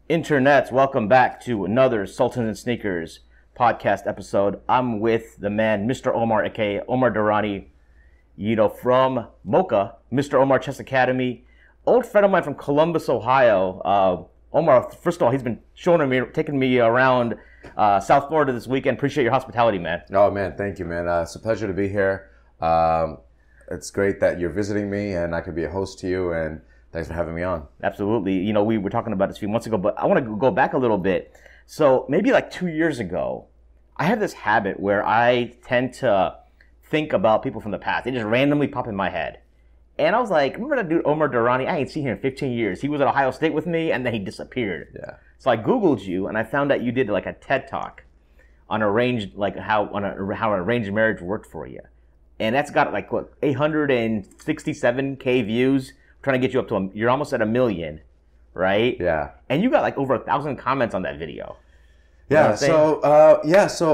Internets, welcome back to another Sultans and Sneakers podcast episode. I'm with the man, Mr. Omar, aka Omar Durrani, from Mocha, Mr. Omar Chess Academy, old friend of mine from Columbus, Ohio. Omar, first of all, he's been taking me around South Florida this weekend. Appreciate your hospitality, man. Oh, man, thank you, man. It's a pleasure to be here. It's great that you're visiting me and I could be a host to you, and thanks for having me on. Absolutely. We were talking about this a few months ago, but I want to go back a little bit. So maybe like 2 years ago, I have this habit where I tend to think about people from the past. They just randomly pop in my head. And I was like, remember that dude Omar Durrani? I ain't seen him in 15 years. He was at Ohio State with me, and then he disappeared. Yeah. So I Googled you, and I found that you did like a TED Talk on how arranged marriage worked for you. And that's got like, 867K views. Trying to get you up to you're almost at 1 million, right? Yeah. And you got like over 1,000 comments on that video. Yeah. So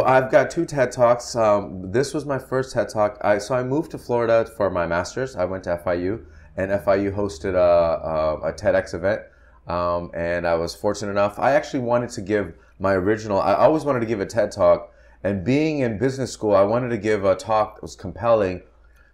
I've got 2 TED Talks. This was my first TED Talk. I moved to Florida for my master's. I went to FIU, and FIU hosted a TEDx event. And I was fortunate enough. I actually wanted to give I always wanted to give a TED Talk, and being in business school, I wanted to give a talk that was compelling.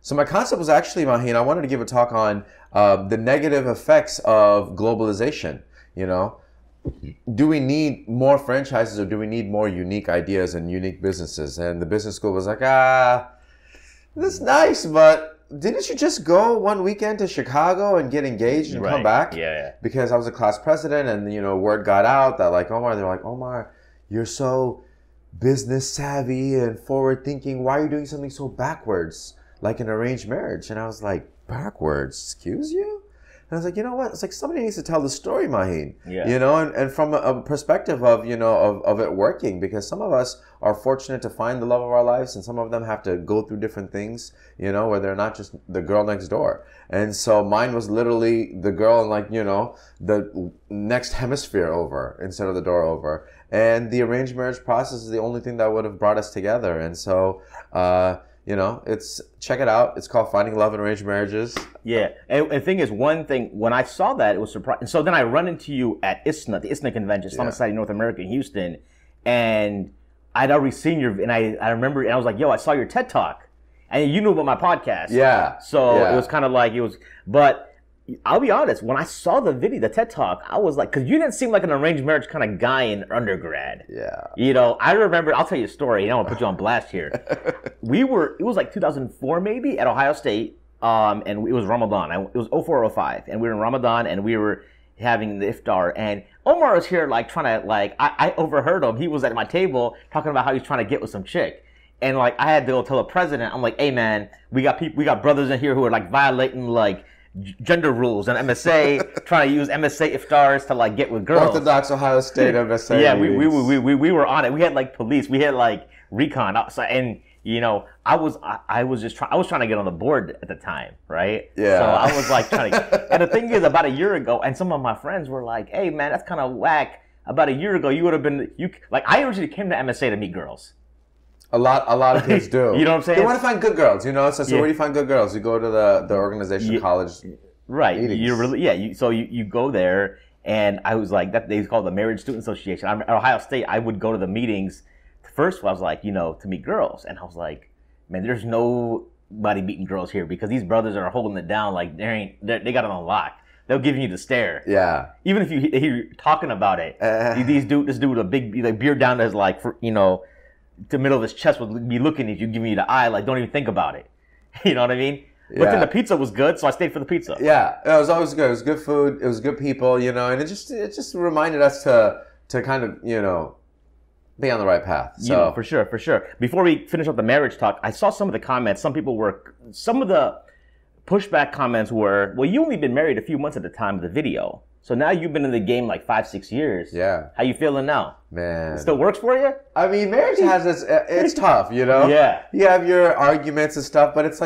So my concept was actually, Maheen, I wanted to give a talk on the negative effects of globalization. Do we need more franchises, or do we need more unique ideas and unique businesses? And the business school was like, that's nice, but didn't you just go one weekend to Chicago and get engaged and come back? Yeah. Because I was a class president, and word got out that they're like, Omar, you're so business savvy and forward thinking. Why are you doing something so backwards, like an arranged marriage? And I was like, backwards? Excuse you? And I was like, you know what? It's like somebody needs to tell the story, Maheen. Yeah. And from a perspective of it working, because some of us are fortunate to find the love of our lives, and some of them have to go through different things, where they're not just the girl next door. And so mine was literally the girl in the next hemisphere over instead of the door over. And the arranged marriage process is the only thing that would have brought us together. And so, check it out. It's called Finding Love in Arranged Marriages. Yeah. And the thing is, one thing, when I saw that, it was surprising. So then I run into you at ISNA, the ISNA convention, Islamic Society North America in Houston. And I'd already seen and I remember, and I was like, yo, I saw your TED Talk. And you knew about my podcast. Yeah. So it was kind of like, but I'll be honest, when I saw the video, the TED Talk, I was like, because you didn't seem like an arranged marriage kind of guy in undergrad. Yeah. I remember, I'll tell you a story, and I want to put you on blast here. It was like 2004 maybe at Ohio State, and it was Ramadan. It was 04 or 05, and we were in Ramadan, and we were having the iftar, and Omar was here trying to, I overheard him. He was at my table talking about how he's trying to get with some chick. And I had to go tell the president, I'm like, hey man, we got brothers in here who are violating gender rules and MSA, trying to use MSA iftars to get with girls. Orthodox Ohio State MSA. Yeah, we were on it. We had police, we had recon outside, and I was trying to get on the board at the time, right? Yeah. So I was trying to. And the thing is, about a year ago, and some of my friends were like, "Hey man, that's kind of whack." About a year ago, you would have been I originally came to MSA to meet girls. A lot of kids do. You know what I'm saying? They want to find good girls, So where do you find good girls? You go to the organization college. Right. Meetings. You go there, and I was like, that they call it the Marriage Student Association. At Ohio State, I would go to the meetings. First, I was like, to meet girls, and I was like, man, there's nobody meeting girls here, because these brothers are holding it down. They got it on lock. They'll give you the stare. Yeah. Even if you hear talking about it, this dude with a big beard down to his the middle of his chest would be looking at you, giving you the eye, don't even think about it. You know what I mean? But then the pizza was good, so I stayed for the pizza. Yeah, it was always good. It was good food. It was good people, and it just reminded us to kind of, be on the right path. So for sure. Before we finish up the marriage talk, I saw some of the comments. Some of the pushback comments were, well, you only been married a few months at the time of the video. So now you've been in the game 5-6 years. Yeah. How you feeling now? Man. It still works for you? I mean, marriage it's tough, Yeah. You have your arguments and stuff, but it's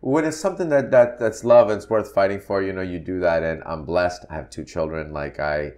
when it's something that's love and it's worth fighting for, you do that. And I'm blessed. I have 2 children. I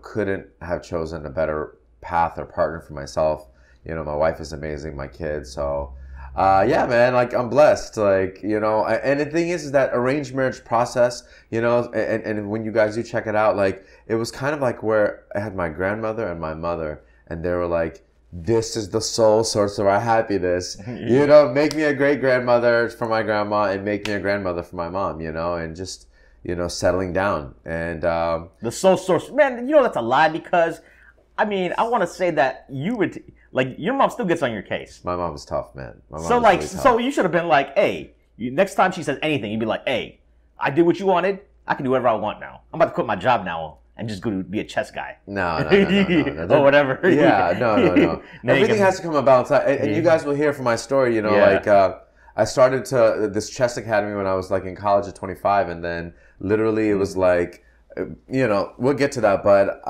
couldn't have chosen a better path or partner for myself. My wife is amazing, my kids. So yeah, man, like I'm blessed. Like, you know, and the thing is that arranged marriage process, you know, and when you guys do check it out, like it was kind of like where I had my grandmother and my mother, and they were like, this is the sole source of our happiness. You know, make me a great grandmother for my grandma and make me a grandmother for my mom, you know, and just, you know, settling down. And the sole source, man, you know, that's a lie because, I mean, I want to say that you would, like, your mom still gets on your case. My mom is tough, man. My mom so, like, really tough. So you should have been like, hey, next time she says anything, you'd be like, hey, I did what you wanted. I can do whatever I want now. I'm about to quit my job now and just go to be a chess guy. No. Or whatever. Yeah, no. Everything has to come about. And you guys will hear from my story, you know, like I started this chess academy when I was like in college at 25, and then literally it was like, you know, we'll get to that, but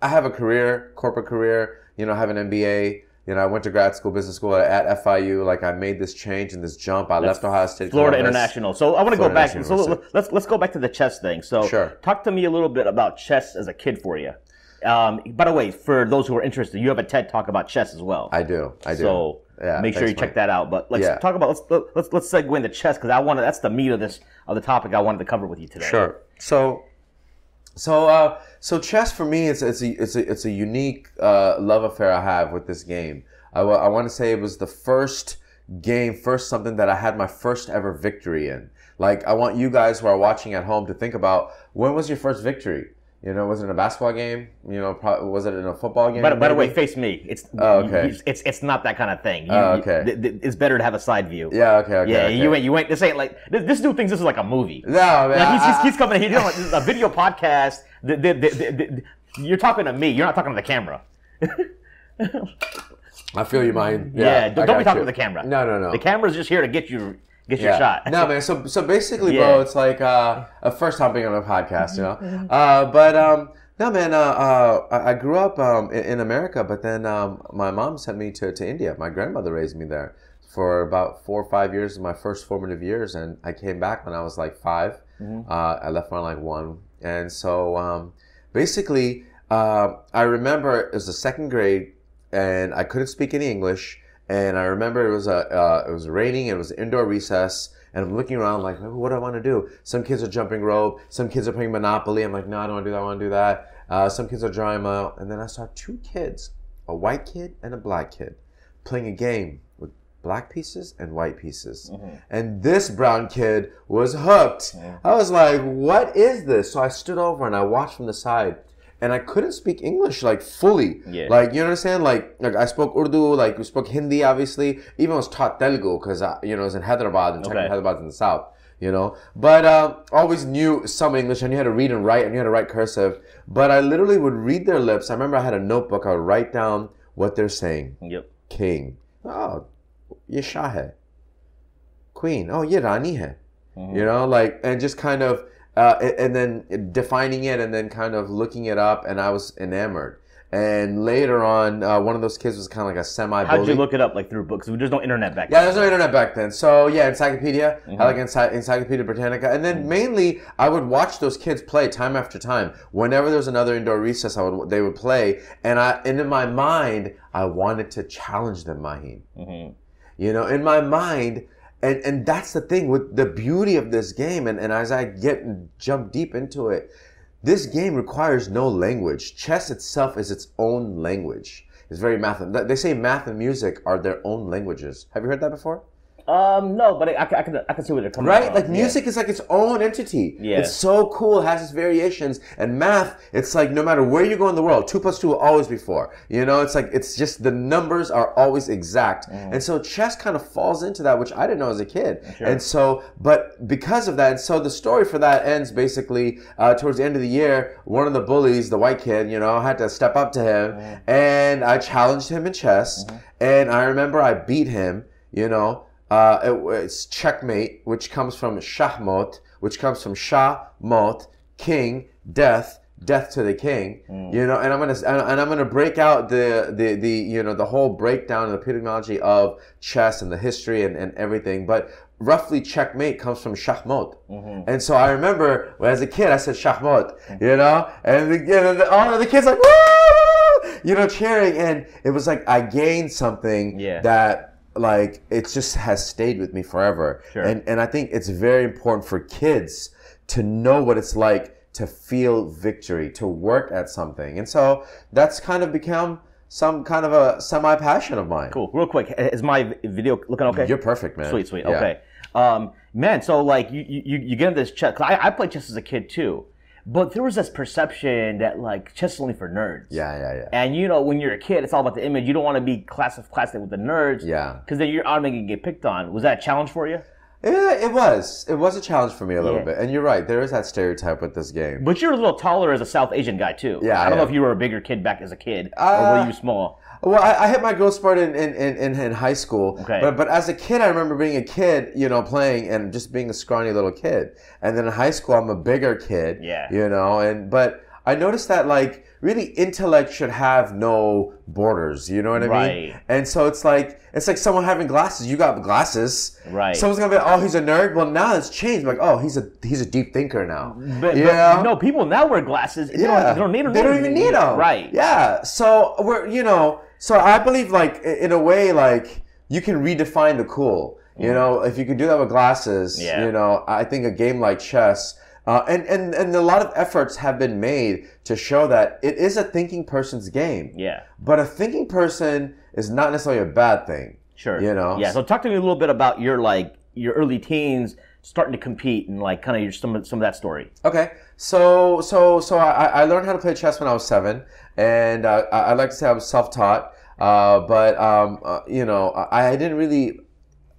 I have a career, corporate career, you know, I have an MBA. You know, I went to grad school, business school at FIU. Like, I made this change and this jump. I left Ohio State. Florida International. So I want to go back. So let's go back to the chess thing. So sure. Talk to me a little bit about chess as a kid for you. By the way, for those who are interested, you have a TED Talk about chess as well. I do. So make sure you check that out. But let's talk about let's segue into chess because that's the meat of the topic I wanted to cover with you today. Sure. So chess for me, it's a unique love affair I have with this game. I want to say it was the first something that I had my first ever victory in. Like, I want you guys who are watching at home to think about, when was your first victory? You know, was it in a basketball game? You know, was it in a football game? By the way, face me. It's not that kind of thing. It's better to have a side view. Yeah, okay. Yeah, okay. You ain't. This ain't like this dude thinks this is like a movie. No, man. Like he's coming here. This is a video podcast. You're talking to me. You're not talking to the camera. I feel you, man. Yeah, don't be talking to the camera. No. The camera's just here to get your shot. No, man. So basically, bro, it's like a first time being on a podcast, you know. No, man. I grew up in America, but then my mom sent me to India. My grandmother raised me there for about 4 or 5 years, my first formative years, and I came back when I was like 5. I left when I was like 1, and so basically, I remember it was the second grade, and I couldn't speak any English. And I remember it was raining. It was indoor recess, and I'm looking around like, what do I want to do? Some kids are jumping rope. Some kids are playing Monopoly. I'm like, no, I don't want to do that. I want to do that. Some kids are drawing out, and then I saw 2 kids, a white kid and a black kid, playing a game with black pieces and white pieces. And this brown kid was hooked. I was like, what is this? So I stood over and I watched from the side. And I couldn't speak English like fully. Like, you understand? Like I spoke Urdu, like we spoke Hindi, obviously. Even was taught Telugu because, you know, it was in Hyderabad, and Hyderabad's in the south, you know. But always knew some English, and you had to read and write, and you had to write cursive. But I literally would read their lips. I remember I had a notebook. I would write down what they're saying. King. Oh, ye Shah hai. Queen. Oh, ye Rani hai. You know, like, and just kind of... and then defining it and then kind of looking it up, and I was enamored. And later on, one of those kids was kind of like a semi-bully. How'd you look it up, like through books? There's no internet back then. Yeah, there's no internet back then. So yeah, Encyclopedia. I like Encyclopedia Britannica. And then mainly, I would watch those kids play time after time. Whenever there was another indoor recess, they would play. And in my mind, I wanted to challenge them, Maheen. You know, in my mind... And that's the thing with the beauty of this game. And as I jump deep into it, this game requires no language. Chess itself is its own language. It's very math. They say math and music are their own languages. Have you heard that before? No, but I can see where they're coming from. Right? Like music is like its own entity. It's so cool. It has its variations. And math, it's like no matter where you go in the world, 2 + 2 will always be 4. You know, it's like, it's just the numbers are always exact. And so chess kind of falls into that, which I didn't know as a kid. And so, but because of that, and so the story for that ends basically towards the end of the year, one of the bullies, the white kid, you know, had to step up to him, and I challenged him in chess. And I remember I beat him, you know. It's checkmate, which comes from shahmot, which comes from shah mot, king, death to the king. You know, and I'm gonna break out the you know, the whole breakdown of the pedagogy of chess and the history and everything. But roughly, checkmate comes from shahmot. And so I remember as a kid I said shahmot, you know, and all the kids like, woo! You know, cheering, and it was like I gained something that like it just has stayed with me forever. Sure. And I think it's very important for kids to know what it's like to feel victory, to work at something. And so that's kind of become some kind of a semi-passion of mine. Cool. Real quick, is my video looking okay? You're perfect, man. Sweet. Yeah. Okay. Man, so like you get into this chess. 'Cause I played chess as a kid too. But there was this perception that like chess is only for nerds. Yeah. And when you're a kid, it's all about the image. You don't want to be classified with the nerds. Yeah. Because then you're automatically going to get picked on. Was that a challenge for you? Yeah, it was. It was a challenge for me a little bit. And you're right. There is that stereotype with this game. But you're a little taller as a South Asian guy too. Yeah. I don't know if you were a bigger kid back as a kid or were you small? Well, I hit my growth spurt in high school. Okay. But as a kid, I remember being a kid, playing and just being a scrawny little kid. And then in high school, I'm a bigger kid. Yeah. But I noticed that like really intellect should have no borders. You know what I mean? Right. And so it's like someone having glasses. You got glasses. Right. Someone's gonna be, oh, he's a nerd. Well, now it's changed. Like, oh, he's a deep thinker now. But no, people now wear glasses. They don't need them. They don't even need them. Right. Yeah. So So I believe like in a way like you can redefine the cool. If you can do that with glasses. Yeah. I think a game like chess. And a lot of efforts have been made to show that it is a thinking person's game. Yeah. But a thinking person is not necessarily a bad thing. Sure. Yeah. So talk to me a little bit about your early teens starting to compete and like kind of some of that story. Okay. So I learned how to play chess when I was 7, and I like to say I was self-taught. But I didn't really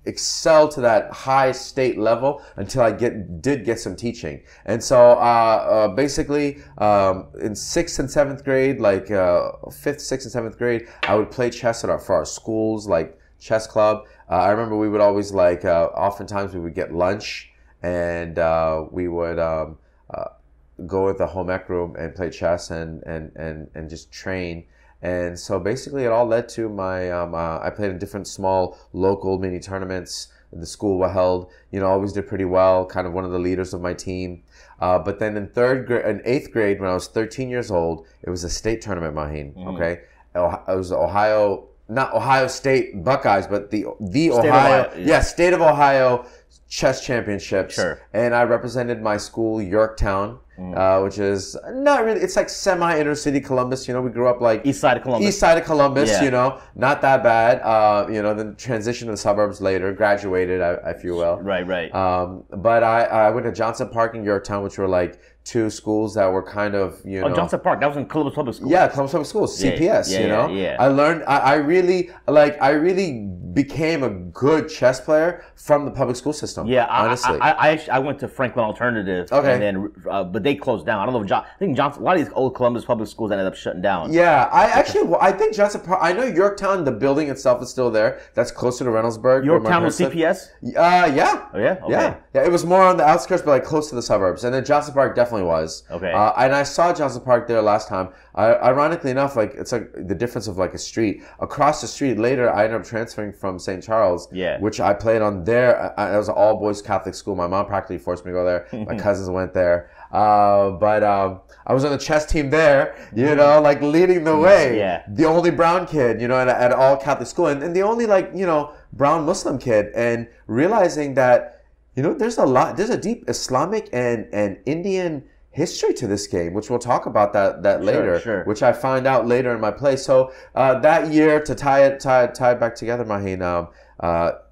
excel to that high state level until I did get some teaching. And so basically in 6th and 7th grade, like 5th, 6th and 7th grade, I would play chess for our schools, like chess club. I remember we would always oftentimes we would get lunch and we would go at the home ec room and play chess and just train. And so basically it all led to my, I played in different small local mini tournaments the school held, always did pretty well, kind of one of the leaders of my team. But then in 8th grade, when I was 13 years old, it was a state tournament, Maheen, okay? It was not Ohio State Buckeyes, but the Ohio, State of Ohio chess championships. Sure. And I represented my school, Yorktown, which is not really, it's like semi-inner city Columbus. We grew up like East side of Columbus. Yeah. Not that bad. Then transitioned to the suburbs later, graduated, if you will. Right. But I went to Johnson Park in Yorktown, which were like two schools that were kind of, Johnson Park, that was in Columbus Public Schools. Yeah, Columbus Public Schools, CPS, Yeah. I learned, I really became a good chess player from the public school system. Yeah, honestly. I went to Franklin Alternative. Okay. And then, but they closed down. I don't know if I think Johnson, a lot of these old Columbus public schools ended up shutting down. Yeah, I think Johnson Park, I know Yorktown, the building itself is still there. That's closer to Reynoldsburg. Yorktown was CPS? Yeah. Oh, yeah? Okay. Yeah, it was more on the outskirts, but like close to the suburbs. And then Johnson Park definitely was. Okay. And I saw Johnson Park there last time. Ironically enough, like it's like the difference of like a street. Across the street later, I ended up transferring from St. Charles, which I played on there. It was an all-boys Catholic school. My mom practically forced me to go there. My cousins went there. But I was on the chess team there, like leading the way. Yeah. The only brown kid, at all Catholic school. And the only brown Muslim kid. And realizing that, there's a deep Islamic and Indian history to this game, which we'll talk about that later, sure. Which I find out later in my play. So that year, to tie it back together, Maheen,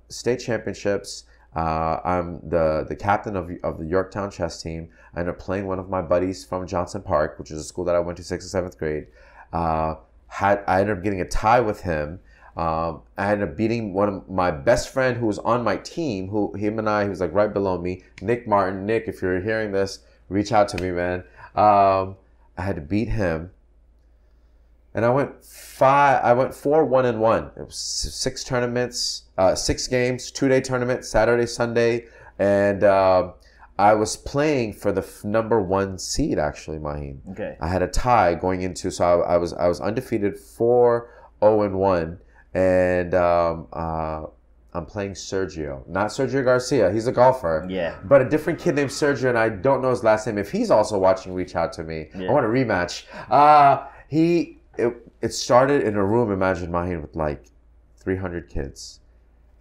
state championships, I'm the captain of the Yorktown chess team. I ended up playing one of my buddies from Johnson Park, which is a school that I went to 6th and 7th grade. I ended up getting a tie with him. I ended up beating one of my best friend who was on my team, he was like right below me, Nick Martin. Nick, if you're hearing this, reach out to me, man. I had to beat him. And I went 4-1-1. It was 6 tournaments, 6 games, 2-day tournament, Saturday, Sunday. And I was playing for the number 1 seed, actually, Maheen. Okay. I had a tie going into, so I was undefeated 4-0-1. And I'm playing Sergio. Not Sergio Garcia. He's a golfer. Yeah. But a different kid named Sergio, and I don't know his last name. If he's also watching, reach out to me. Yeah. I want a rematch. It started in a room, imagine, Maheen, with like 300 kids.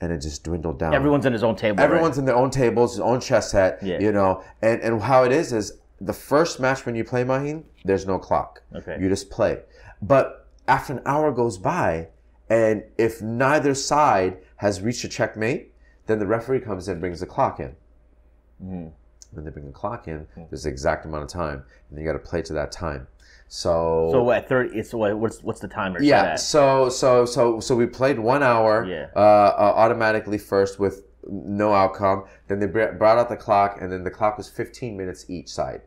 and it just dwindled down. Everyone's in his own table. Everyone's in their own tables, his own chess set. Yeah. You know, and how it is the first match when you play Maheen, there's no clock. Okay. You just play. But after an hour goes by, and if neither side has reached a checkmate, then the referee comes in and brings the clock in. Mm-hmm. When they bring the clock in, there's the exact amount of time, and you got to play to that time. So at 30, it's what's the timer? Yeah. So we played 1 hour. Yeah. Automatically first with no outcome. Then they brought out the clock, and then the clock was 15 minutes each side.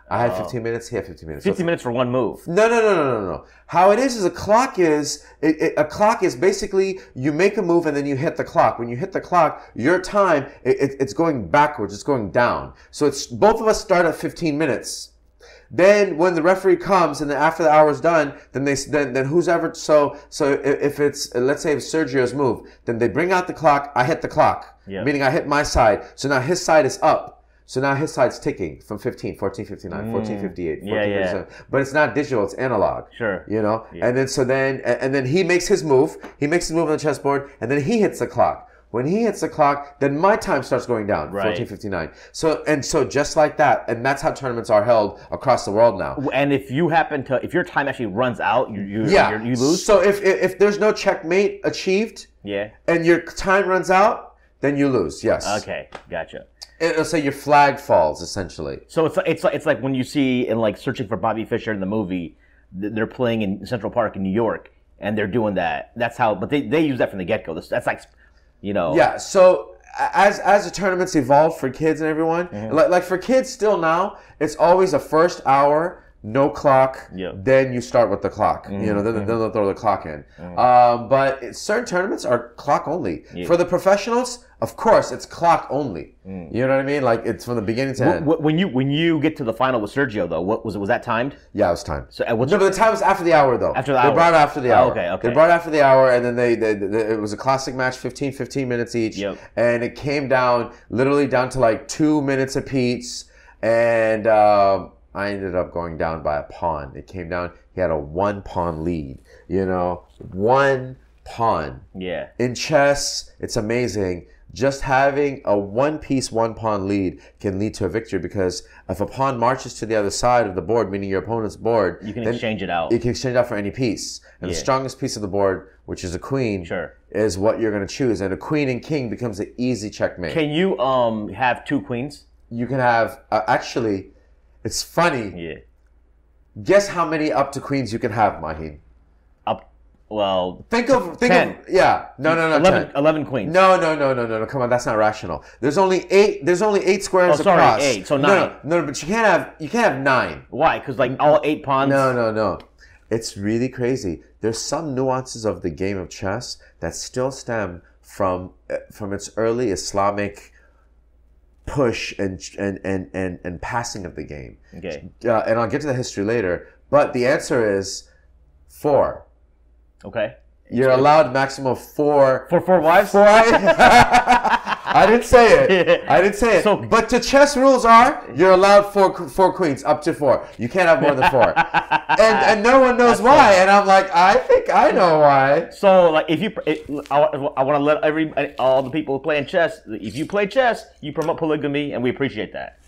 I had 15 minutes. He had 15 minutes. 15 minutes for one move. No. How it is a clock is a clock is basically you make a move and then you hit the clock. When you hit the clock, your time it's going backwards. It's going down. So it's both of us start at 15 minutes. Then when the referee comes and then after the hour's done, then who's ever so if it's let's say it's Sergio's move, then they bring out the clock. I hit the clock, meaning I hit my side. So now his side is up. So now his side's ticking from 15, 1459, 1458, 1457. But it's not digital, it's analog. Sure. You know? Yeah. And then he makes his move. He makes his move on the chessboard, and then he hits the clock. When he hits the clock, then my time starts going down, 1459. So just like that, and that's how tournaments are held across the world now. And if your time actually runs out, you lose? So if there's no checkmate achieved, and your time runs out, then you lose, yes. Okay, gotcha. It'll say your flag falls, essentially. So it's like when you see in like Searching for Bobby Fischer in the movie, they're playing in Central Park in New York, and they're doing that. That's how, but they use that from the get-go. That's like, you know. Yeah, so as the tournaments evolve for kids and everyone, like for kids still now, it's always a first hour, no clock, then you start with the clock. You know, then they'll throw the clock in. But certain tournaments are clock only. For the professionals, of course, it's clock only. You know what I mean? Like it's from the beginning to end. When you get to the final with Sergio, though, was that timed? Yeah, it was timed. So but the time was after the hour, though. After the hour. They brought it after the hour. Okay. They brought it after the hour, and then it was a classic match, 15 minutes each. Yep. And it came down, literally down to like 2 minutes apiece. And I ended up going down by a pawn. It came down, he had a 1-pawn lead. You know, 1 pawn. Yeah. In chess, it's amazing. Just having a 1-piece, 1-pawn lead can lead to a victory because if a pawn marches to the other side of the board, meaning your opponent's board, you can exchange it out. You can exchange it out for any piece. And the strongest piece of the board, which is a queen, is what you're going to choose. And a queen and king becomes an easy checkmate. Can you have 2 queens? You can have, actually, it's funny. Yeah. Guess how many up to queens you can have, Maheen? Well, think of 10. No, 11 queens. No. Come on, that's not rational. There's only 8 squares across. 8. So 9. No, but you can't have 9. Why? Because like all 8 pawns. No. It's really crazy. There's some nuances of the game of chess that still stem from its early Islamic push and passing of the game. Okay. And I'll get to the history later. But the answer is 4. Okay. You're allowed maximum of 4. For 4 wives? 4. I didn't say it. So, but the chess rules are you're allowed 4 queens, up to 4. You can't have more than 4. and no one knows why. And I'm like, I think I know why. So like, I want to let all the people playing chess. If you play chess, you promote polygamy, and we appreciate that.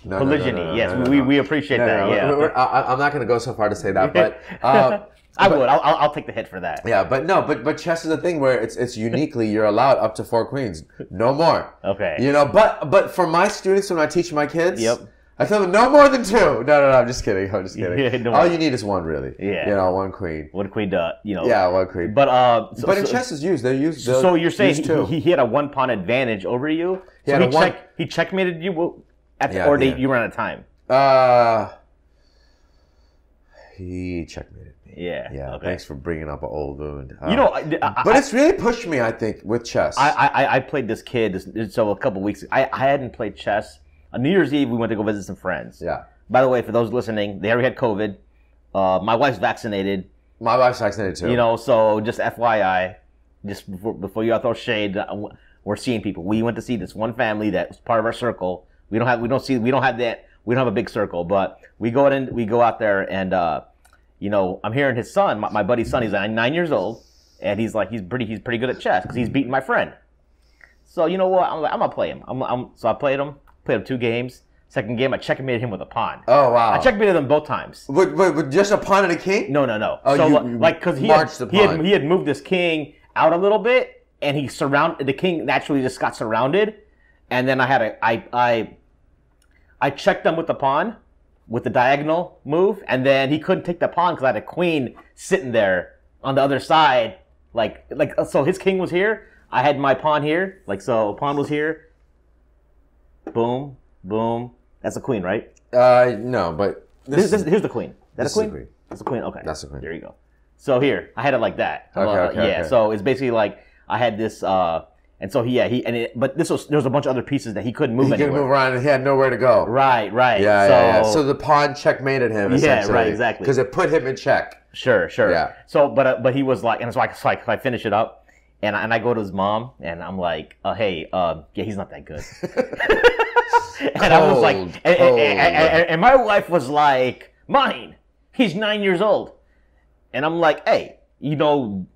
Polygyny, yes, we appreciate that. I'm not going to go so far to say that, but. I would. I'll take the hit for that. Yeah, but chess is a thing where it's uniquely you're allowed up to 4 queens, no more. Okay. You know, but for my students when I teach my kids, I tell them no more than 2. No, I'm just kidding. All you need is 1, really. Yeah. You know, 1 queen. 1 queen, you know. Yeah, 1 queen. But in chess is used. So you're saying he had a 1-pawn advantage over you? He checkmated you, you ran out of time? He checkmated me. Yeah. Okay. Thanks for bringing up an old wound. But it's really pushed me, I think, with chess. I played this kid. So a couple weeks. I hadn't played chess. On New Year's Eve, we went to go visit some friends. Yeah. By the way, for those listening, they already had COVID. My wife's vaccinated. My wife's vaccinated too. You know, so just FYI, just before you all throw shade, we're seeing people. We went to see this one family that was part of our circle. We don't have a big circle, but we go out there and. You know, I'm hearing his son, my buddy's son, he's 9 years old, and he's pretty good at chess because he's beating my friend. So you know what? I'm like, I'm gonna play him. So I played him 2 games. Second game, I checkmated him with a pawn. Oh wow! I checkmated them both times. With just a pawn and a king? No. Oh, so you because he had moved his king out a little bit, and the king naturally just got surrounded, and then I checked him with the pawn, with the diagonal move, and then he couldn't take the pawn because I had a queen sitting there on the other side, so his king was here. I had my pawn here, so pawn was here. Boom, boom. That's a queen, right? No, but here's the queen. That's a queen? queen. That's a queen? Okay. That's a queen. There you go. So here, I had it like that. Okay. So it's basically like I had this, and so but there was a bunch of other pieces that he couldn't move anywhere. He couldn't move around and he had nowhere to go. Right. Yeah. So the pawn checkmated him, essentially. Yeah, right, exactly. Because it put him in check. Sure. Yeah. So, but he was like, and so I finish it up, and I go to his mom, and I'm like, hey, he's not that good. And I was like, and my wife was like, mine, he's 9 years old. And I'm like, hey, so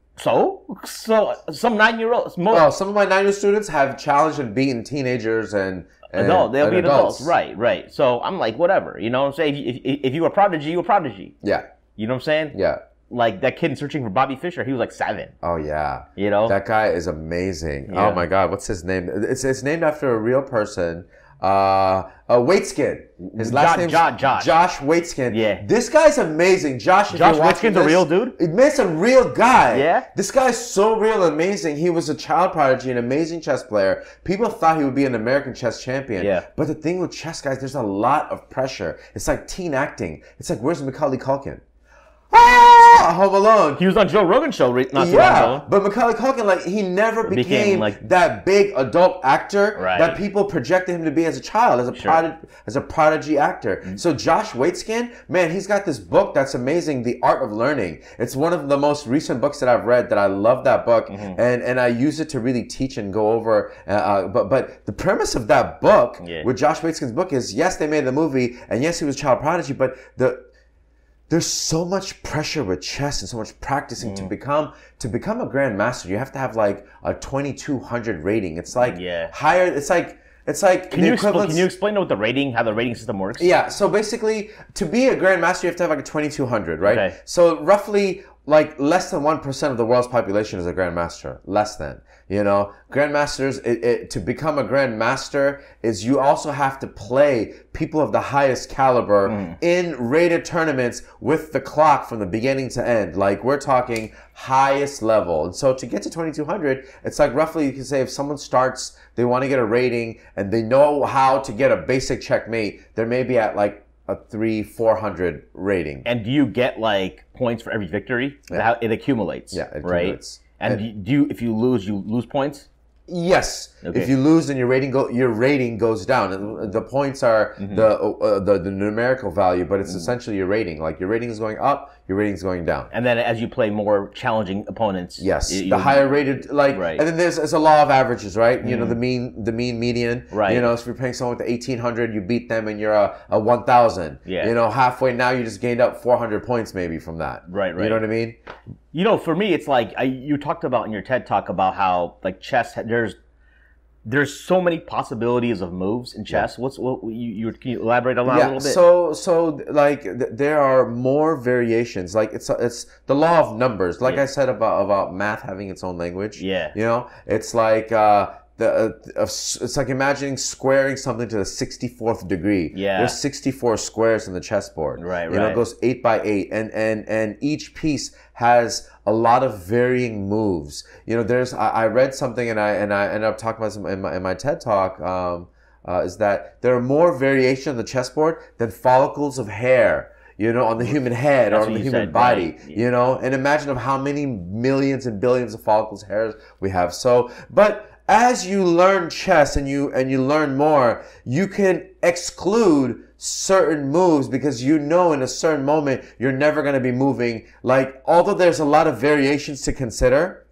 some 9-year-olds. Some of my 9-year students have challenged and beaten teenagers and they'll be adults. Right. So I'm like, whatever. You know what I'm saying? If you were a prodigy, you were a prodigy. Yeah. You know what I'm saying? Yeah. Like that kid in Searching for Bobby Fischer, he was like 7. Oh yeah. That guy is amazing. Yeah. Oh my God, what's his name? It's named after a real person. Waitskin. His last name Josh Waitskin. Yeah. This guy's amazing. Josh Waitskin's a real dude? It makes a real guy. Yeah. This guy's so real and amazing. He was a child prodigy, an amazing chess player. People thought he would be an American chess champion. Yeah. But the thing with chess guys, there's a lot of pressure. It's like teen acting. It's like, where's Macaulay Culkin? Home Alone. He was on Joe Rogan's show not too long ago. But Macaulay Culkin, he never became that big adult actor right. that people projected him to be as a child, as a prodigy actor. Mm-hmm. So Josh Waitskin, man, he's got this book that's amazing, The Art of Learning. It's one of the most recent books that I've read. That I love that book, mm-hmm. and I use it to really teach and go over. But the premise of that book, with Josh Waitskin's book, is yes, they made the movie, and yes, he was a child prodigy, but there's so much pressure with chess and so much practicing to become a grandmaster. You have to have like a 2200 rating. It's like higher. It's like. Can you explain how the rating system works? Yeah. So basically, to be a grandmaster, you have to have like a 2200, right? Okay. So roughly, like less than 1% of the world's population is a grandmaster. Less than. Grandmasters, to become a grandmaster is you also have to play people of the highest caliber in rated tournaments with the clock from the beginning to end. Like we're talking highest level. And so to get to 2200, it's like roughly you can say if someone starts, they want to get a rating and they know how to get a basic checkmate, they're maybe at like a 300-400 rating. And do you get like points for every victory? Yeah. It accumulates. Yeah, it accumulates. Right? And if you lose, you lose points? Yes. Okay. If you lose, then your rating goes down. And the points are the numerical value, but it's essentially your rating. Like your rating is going up, your rating is going down. And then as you play more challenging opponents, yes, the higher rated, and then there's a law of averages, right? The mean median. Right. So if you're playing someone with the 1800, you beat them, and you're a 1000. Yeah. Halfway now, you just gained up 400 points maybe from that. Right. You know what I mean? For me, it's like you talked about in your TED Talk about how like chess, there's so many possibilities of moves in chess. Can you elaborate on that a little bit? So like there are more variations. Like it's the law of numbers. Like I said about math having its own language. Yeah. It's like it's like imagining squaring something to the 64th degree. Yeah. There's 64 squares in the chessboard. Right. It goes 8 by 8, and each piece has a lot of varying moves. I read something and I ended up talking about some in my TED Talk. Is that there are more variation on the chessboard than follicles of hair. On the human head or on the human body. Right. And imagine of how many millions and billions of follicles of hairs we have. But as you learn chess and you learn more, you can exclude certain moves because in a certain moment you're never going to be moving. Like, although there's a lot of variations to consider,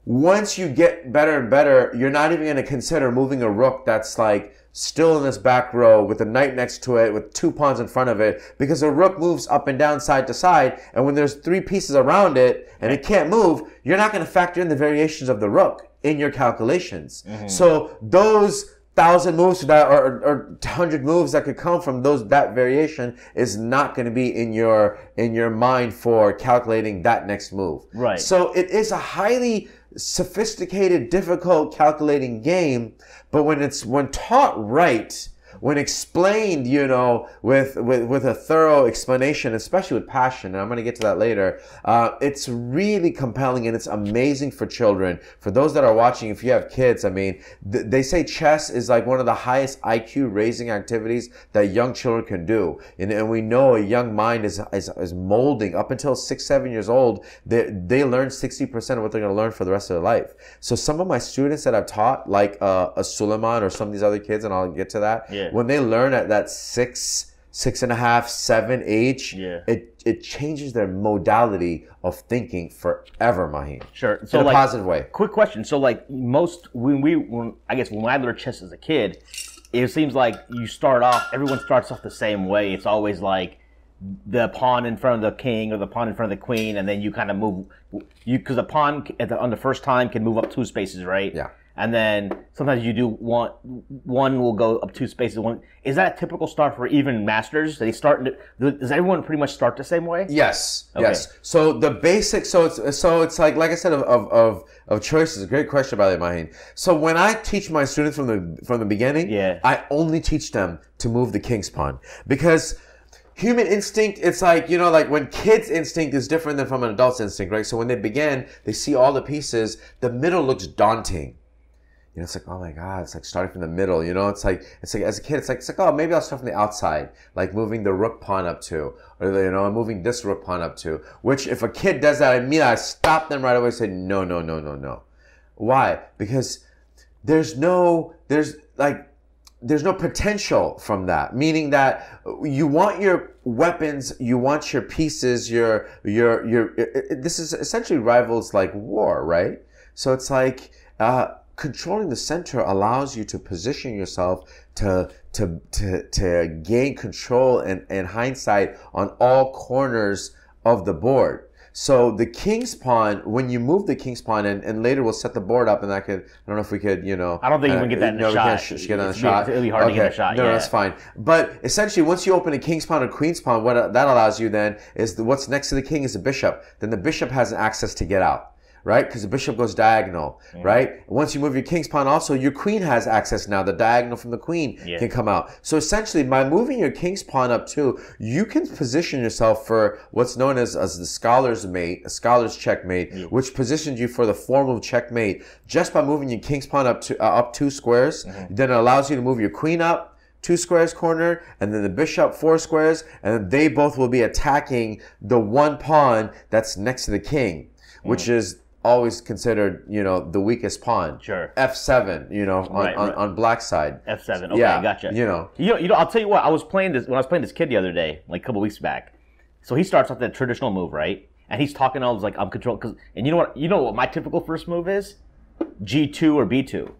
once you get better and better, you're not even going to consider moving a rook that's like still in this back row with a knight next to it with 2 pawns in front of it, because a rook moves up and down, side to side, and when there's 3 pieces around it and it can't move, you're not going to factor in the variations of the rook in your calculations. So those 1,000 moves that or 100 moves that could come from that variation is not going to be in your mind for calculating that next move. Right. So it is a highly sophisticated, difficult calculating game, but when taught right, when explained, with a thorough explanation, especially with passion, and I'm going to get to that later, it's really compelling and it's amazing for children. For those that are watching, if you have kids, I mean, they say chess is like one of the highest IQ raising activities that young children can do. And we know a young mind is molding up until 6, 7 years old. They learn 60% of what they're going to learn for the rest of their life. So some of my students that I've taught, like a Suleiman or some of these other kids, and I'll get to that. Yeah. When they learn at that 6, 6.5, 7 age, it changes their modality of thinking forever, Maheen. Sure. So in a positive way. Quick question. So when I learned chess as a kid, it seems like everyone starts off the same way. It's always like the pawn in front of the king or the pawn in front of the queen, and then you kind of move, because the pawn on the first time can move up 2 spaces, right? Yeah. And then sometimes you do one will go up 2 spaces. Is that a typical start for even masters? Does everyone pretty much start the same way? Yes. Okay. Yes. So the basic. So it's like I said of choices. Great question, by the way, Maheen. So when I teach my students from the beginning, I only teach them to move the king's pawn, because human instinct, it's like, like when kids' instinct is different than from an adult's instinct, right? So when they begin, they see all the pieces. The middle looks daunting. It's like, oh my God, it's like starting from the middle, It's like as a kid, it's like, oh, maybe I'll start from the outside, like moving the rook pawn up 2, or, moving this rook pawn up 2, which if a kid does that, I stop them right away and say, no. Why? Because there's no potential from that, meaning that you want your weapons, you want your pieces, this is essentially rivals like war, right? So it's like, controlling the center allows you to position yourself to gain control and hindsight on all corners of the board. So the king's pawn, when you move the king's pawn, and later we'll set the board up, and I don't know if we could, I don't think you can get that in a shot. We can't get on a shot. It's really hard to get a shot. No, that's fine. But essentially, once you open a king's pawn or queen's pawn, what that allows you then is what's next to the king is the bishop. Then the bishop has access to get out. Right? Because the bishop goes diagonal, right? Once you move your king's pawn, also your queen has access now. The diagonal from the queen can come out. So essentially, by moving your king's pawn up 2, you can position yourself for what's known as the scholar's mate, a scholar's checkmate, which positions you for the formal checkmate just by moving your king's pawn up 2 squares. Then it allows you to move your queen up 2 squares corner, and then the bishop 4 squares, and they both will be attacking the one pawn that's next to the king, which is always considered, the weakest pawn. Sure. F7, on black side. F7. Okay, gotcha. I'll tell you what. when I was playing this kid the other day, like a couple weeks back. So he starts off that traditional move, right? And he's talking all like I'm control. And you know what my typical first move is? G2 or B2.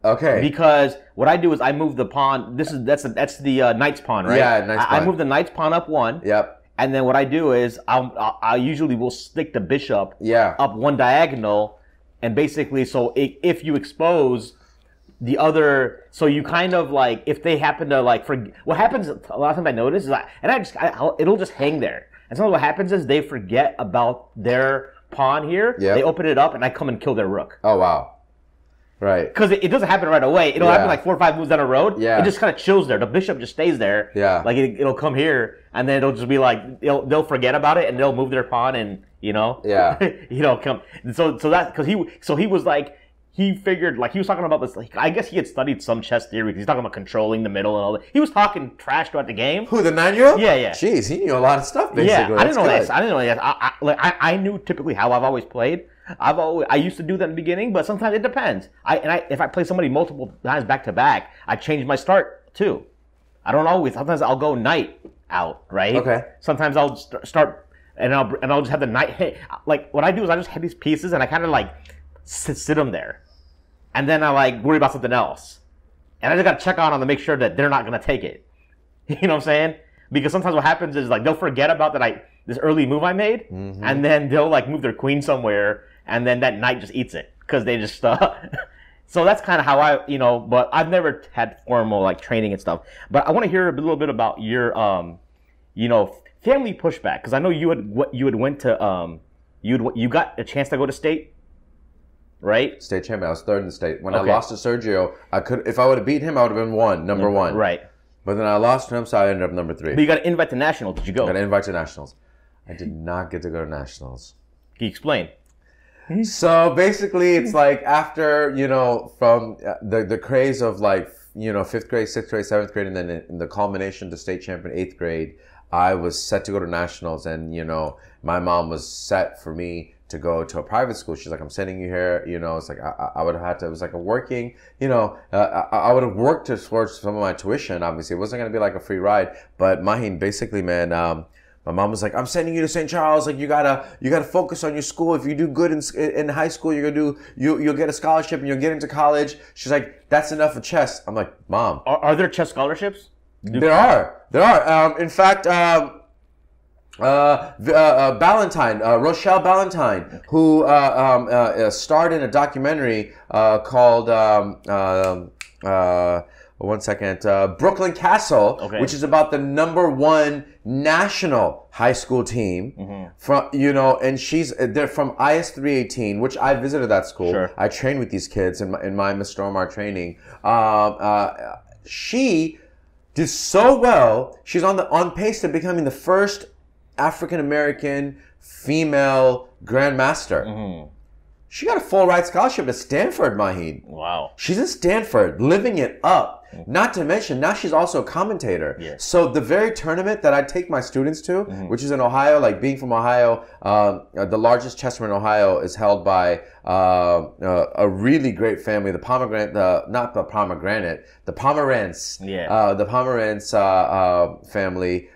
Okay. Because what I do is I move the pawn. That's the knight's pawn, right? Yeah, knight's pawn. I move the knight's pawn up 1. Yep. And then what I do is I usually will stick the bishop up 1 diagonal, and basically, so if you expose the other, so you kind of like, if they happen to like forget, what happens a lot of times I notice is it'll just hang there. And sometimes what happens is they forget about their pawn here. Yep. They open it up, and I come and kill their rook. Oh wow. Right. Because it doesn't happen right away. It'll happen like 4 or 5 moves down the road. Yeah. It just kind of chills there. The bishop just stays there. Yeah. Like it'll come here, and then it'll just be like they'll forget about it, and they'll move their pawn, and Yeah. come. And so that because he was like he figured like he was talking about this. Like, I guess he had studied some chess theory. He's talking about controlling the middle and all that. He was talking trash throughout the game. Who, the 9-year-old? Yeah. Jeez, he knew a lot of stuff basically. Yeah, I didn't know this. I knew typically how I've always played. I used to do that in the beginning, but sometimes it depends. If I play somebody multiple times back to back, I change my start too. I don't always. Sometimes I'll go knight out, right? Okay. Sometimes I'll start and I'll just have the knight. Hey, like what I do is I just have these pieces and I kind of like sit them there, and then I like worry about something else, and I just got to check on them to make sure that they're not going to take it. You know what I'm saying? Because sometimes what happens is like they'll forget about this early move I made, and then they'll like move their queen somewhere, and then that knight just eats it because they just. So that's kind of how but I've never had formal like training and stuff. But I want to hear a little bit about your family pushback, because I know you went to you got a chance to go to state, right? State champion. I was third in the state. When I lost to Sergio, if I would have beat him, I would have been number one. Right. But then I lost to him, so I ended up number 3. But you got an invite to nationals. Did you go? Got an invite to nationals. I did not get to go to nationals. Can you explain? So basically, it's like after, from the craze of like, 5th grade, 6th grade, 7th grade, and then in the culmination to state champion 8th grade, I was set to go to nationals, and, my mom was set for me to go to a private school. She's like, I'm sending you here. It's like, I would have had to, it was like a working, I would have worked towards some of my tuition. Obviously, it wasn't going to be like a free ride, but Maheen, basically, man, my mom was like, I'm sending you to St. Charles. Like, you gotta focus on your school. If you do good in high school, you'll get a scholarship and you'll get into college. She's like, that's enough for chess. I'm like, Mom. Are there chess scholarships? There are. In fact, Rochelle Ballantyne, who starred in a documentary called Brooklyn Castle, which is about the #1 national high school team from and they're from IS 318, which I visited that school. Sure. I trained with these kids in my Mr. Omar training. She did so well. She's on pace to becoming the first African American female grandmaster. She got a full ride scholarship at Stanford, Maheen. Wow. She's in Stanford, living it up. Not to mention, now she's also a commentator. Yeah. So the very tournament that I take my students to, which is in Ohio, like being from Ohio, the largest chess tournament in Ohio is held by a really great family, the Pomerantz. The Pomerantz family.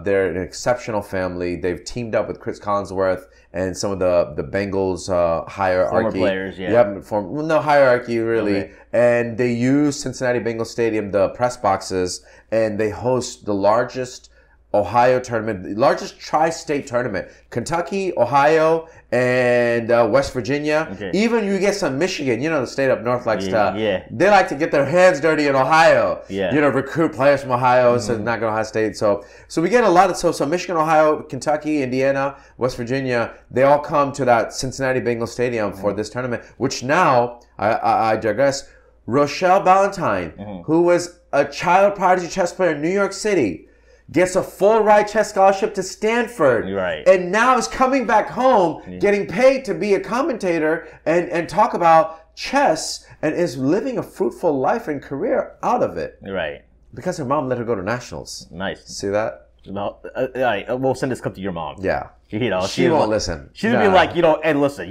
They're an exceptional family. They've teamed up with Chris Collinsworth and some of the Bengals hierarchy. Former players, yeah. Yep, no hierarchy really. Okay. And they use Cincinnati Bengals Stadium, the press boxes, and they host the largest Ohio tournament, the largest tri-state tournament. Kentucky, Ohio, and West Virginia. Okay. Even you get some Michigan, the state up north likes to, they like to get their hands dirty in Ohio. Yeah. Recruit players from Ohio, so not going to Ohio State. So we get a lot of, so Michigan, Ohio, Kentucky, Indiana, West Virginia, they all come to that Cincinnati Bengals Stadium for this tournament, which now, I digress, Rochelle Ballantyne, who was a child prodigy chess player in New York City, gets a full ride chess scholarship to Stanford. Right. And now is coming back home, getting paid to be a commentator and talk about chess, and is living a fruitful life and career out of it. Right. Because her mom let her go to nationals. Nice. See that? No, we'll send this clip to your mom. Yeah. She won't listen. She'd be like, hey, listen,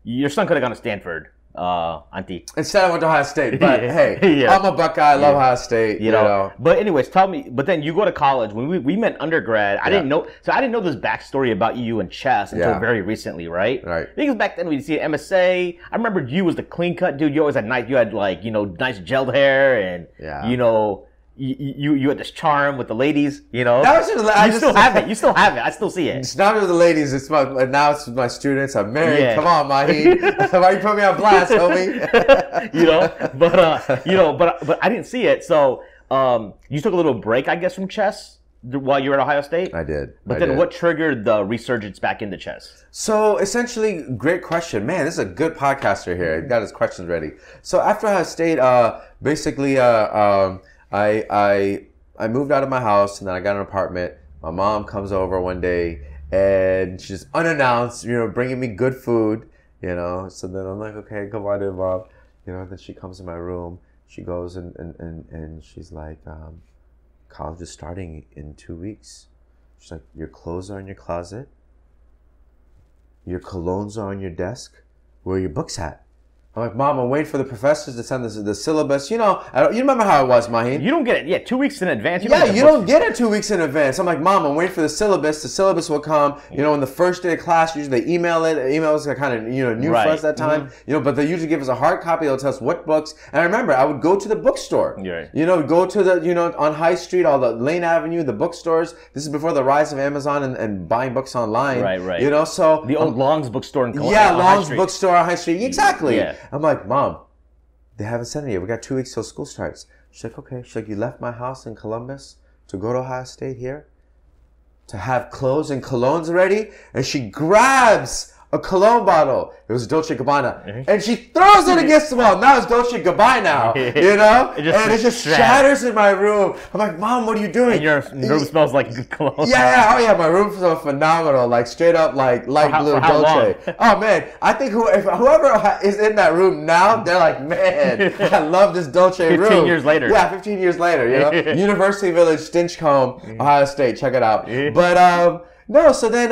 your son could have gone to Stanford. Auntie. Instead I went to Ohio State, but hey, I'm a Buckeye, I love Ohio State, you know. But anyways, tell me, but then you go to college. When we met undergrad, I didn't know this backstory about you and chess until very recently, right? Right. Because back then we'd see MSA. I remember you was the clean cut dude. You always had nice nice gelled hair and, you had this charm with the ladies, That was just, still have it. You still have it. I still see it. It's not with the ladies. Now it's with my students. I'm married. Yeah. Come on, Maheen. Why you put me on blast, homie? But I didn't see it. So you took a little break, I guess, from chess while you were at Ohio State? I did. But then what triggered the resurgence back into chess? So essentially, great question. Man, this is a good podcaster here. He got his questions ready. So after Ohio State, basically, I moved out of my house, and then I got an apartment. My mom comes over one day, and she's unannounced, bringing me good food, So then I'm like, okay, come on in, Mom. Then she comes in my room. She goes and she's like, college is starting in 2 weeks. She's like, your clothes are in your closet. Your colognes are on your desk. Where are your books at? I'm like, Mom, I'm waiting for the professors to send the syllabus. You know, you remember how it was, Maheen. You don't get it. Yeah, 2 weeks in advance. You don't get it 2 weeks in advance. I'm like, Mom, I'm waiting for the syllabus. The syllabus will come, you know, on the first day of class. Usually they email it. Emails are kind of, you know, new for us that time. You know, but they usually give us a hard copy. They'll tell us what books. And I remember I would go to the bookstore. Right. You know, go to the, you know, on High Street, all the Lane Avenue, the bookstores. This is before the rise of Amazon and buying books online. Right. You know, so. The old Long's bookstore in Columbus. Yeah, Long's bookstore on High Street. Exactly. Yeah. I'm like, Mom, they haven't sent it yet. We got 2 weeks till school starts. She's like, okay. She's like, you left my house in Columbus to go to Ohio State here to have clothes and colognes ready? And she grabs a cologne bottle. It was Dolce & Gabbana. And she throws it against the wall. Now it's Dolce & Gabbana now, you know? It just shatters in my room. I'm like, Mom, what are you doing? And your room smells like good cologne. Yeah. Oh, yeah. My room smells phenomenal. Like, straight up, like, light blue Dolce. Oh, man. I think whoever is in that room now, they're like, man, I love this Dolce room. 15 years later. Yeah, 15 years later, you know? University Village, Stinchcombe, Ohio State. Check it out. But, no, so then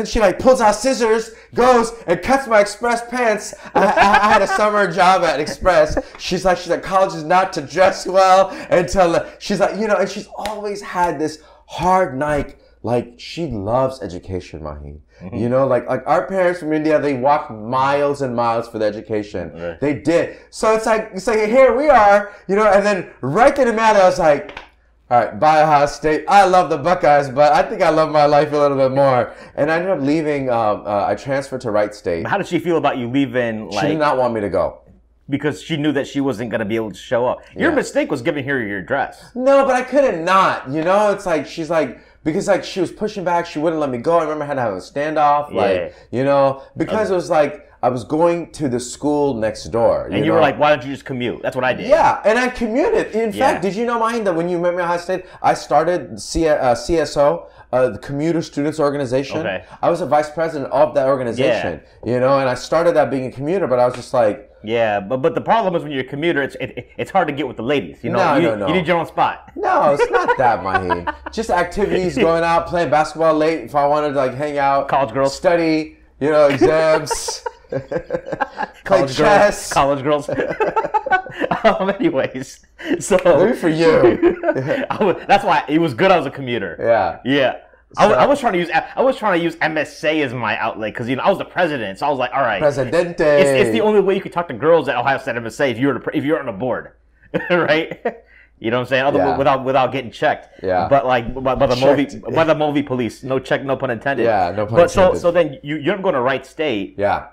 she like pulls out scissors, goes and cuts my Express pants. I had a summer job at Express. She's like, college is not to dress well until she's like, you know, and she's always had this hard Nike. Like, she loves education, Maheen. You know, like our parents from India, they walked miles and miles for the education. Right. They did. So it's like here we are, you know, and then right in the matter, I was like, all right, bye Ohio State. I love the Buckeyes, but I think I love my life a little bit more. And I ended up leaving. I transferred to Wright State. How did she feel about you leaving? She did not want me to go. Because she knew that she wasn't going to be able to show up. Your mistake was giving her your dress. No, but I couldn't not. You know, it's like, she's like, because like she was pushing back. She wouldn't let me go. I remember I had to have a standoff. Like, you know, because it was like, I was going to the school next door. And you were like, why don't you just commute? That's what I did. Yeah, and I commuted. In fact, did you know, Maheen, that when you met me at Ohio State, I started CSO, the Commuter Students Organization. Okay. I was a vice president of that organization, you know, and I started that being a commuter, but I was just like... Yeah, but the problem is when you're a commuter, it's hard to get with the ladies. You know, No. You need your own spot. No, it's not that, Maheen. Just activities, going out, playing basketball late if I wanted to like hang out. College girls. Study, you know, exams. Play chess. College girls. Anyways, so maybe for you. That's why it was good. I was a commuter. Yeah. So, I was trying to use MSA as my outlet because, you know, I was the president, so I was like, all right, Presidente. It's the only way you could talk to girls at Ohio State MSA if you're on the board, right? You know what I'm saying? Without getting checked. Yeah. But like by the movie police, no check, no pun intended. Yeah, no pun intended. But so then you're going to Wright State. Yeah.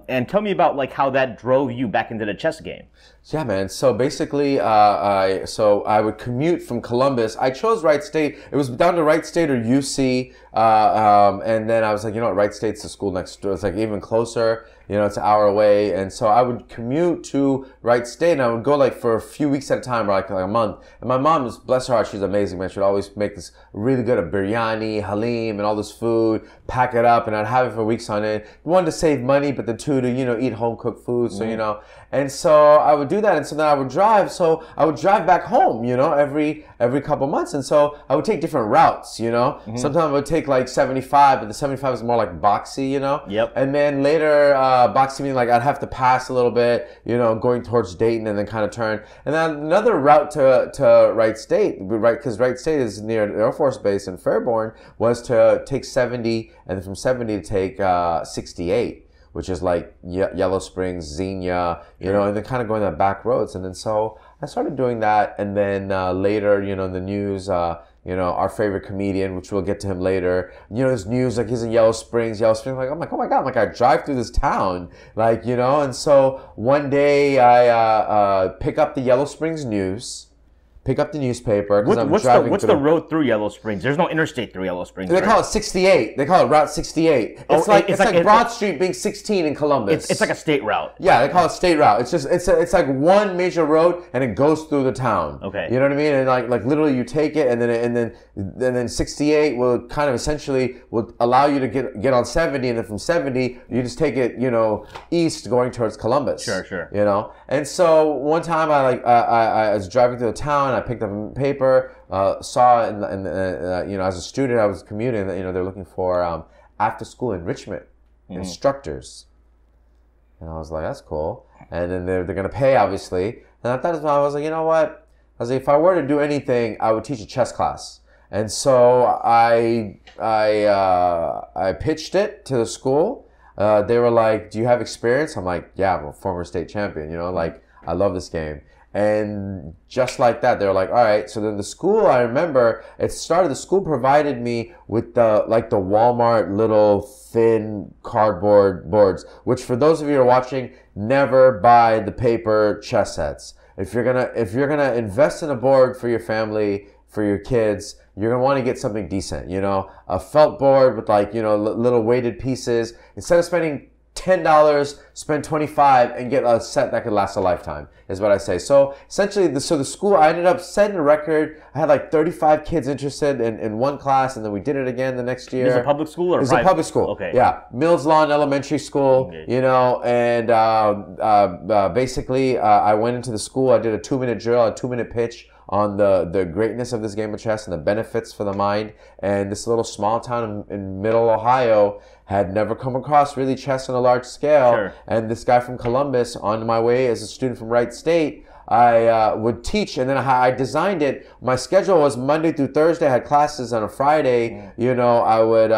And tell me about like how that drove you back into the chess game. Yeah, man. So basically, I would commute from Columbus. I chose Wright State. It was down to Wright State or UC. And then I was like, you know what, Wright State's the school next door. It's like even closer. You know, it's an hour away. And so I would commute to Wright State, and I would go like for a few weeks at a time, or like a month. And my mom, bless her heart, she's amazing, man. She'd always make this really good biryani, halim, and all this food, pack it up, and I'd have it for weeks on end. One, to save money, but then two, to, you know, eat home-cooked food. So, you know, and so I would do that. And so then I would drive. So I would drive back home, you know, every couple months. And so I would take different routes, you know. Sometimes I would take like 75, but the 75 is more like boxy, you know. Yep. And then later, boxy meaning like I'd have to pass a little bit, you know, going towards Dayton and then kind of turn. And then another route to Wright State, right, because Wright State is near the Air Force Base in Fairborn, was to take 70 and then from 70 to take 68. Which is like Yellow Springs, Xenia, you know, and then kind of going that back roads. And then so I started doing that. And then later, you know, in the news, you know, our favorite comedian, which we'll get to him later, you know, his news, like he's in Yellow Springs, like, I'm like, oh my God, I'm like, I drive through this town, like, you know. And so one day I pick up the Yellow Springs news. Pick up the newspaper. What's the road through Yellow Springs? There's no interstate through Yellow Springs. They call it 68. They call it Route 68. It's like Broad Street being 16 in Columbus. It's like a state route. Yeah, they call it state route. It's just it's like one major road and it goes through the town. Okay. You know what I mean? And like literally you take it and then 68 will kind of essentially will allow you to get on 70, and then from 70 you just take it, you know, east going towards Columbus. Sure. You know. And so one time I was driving through the town. I picked up a paper, saw, and you know, as a student, I was commuting. You know, they're looking for after-school enrichment instructors. And I was like, that's cool. And then they're going to pay, obviously. And at that time, I was like, you know what? I was like, if I were to do anything, I would teach a chess class. And so I pitched it to the school. They were like, do you have experience? I'm like, yeah, I'm a former state champion, you know, like, I love this game. And just like that, they were like, all right. So then the school, I remember, the school provided me with the Walmart little thin cardboard boards, which for those of you who are watching, never buy the paper chess sets. If you're gonna invest in a board for your family, for your kids, you're gonna want to get something decent, you know, a felt board with like, you know, little weighted pieces. Instead of spending $10, spend $25 and get a set that could last a lifetime, is what I say. So essentially, the school, I ended up setting a record. I had like 35 kids interested in one class, and then we did it again the next year. Is it a public school or private? It was a public school. Okay. Yeah. Mills Lawn Elementary School, you know, and basically, I went into the school. I did a 2-minute drill, a 2-minute pitch on the greatness of this game of chess and the benefits for the mind. And this little small town in middle Ohio had never come across really chess on a large scale. Sure. And this guy from Columbus, on my way as a student from Wright State, I would teach, and then I designed it. My schedule was Monday through Thursday. I had classes on a Friday. You know, I would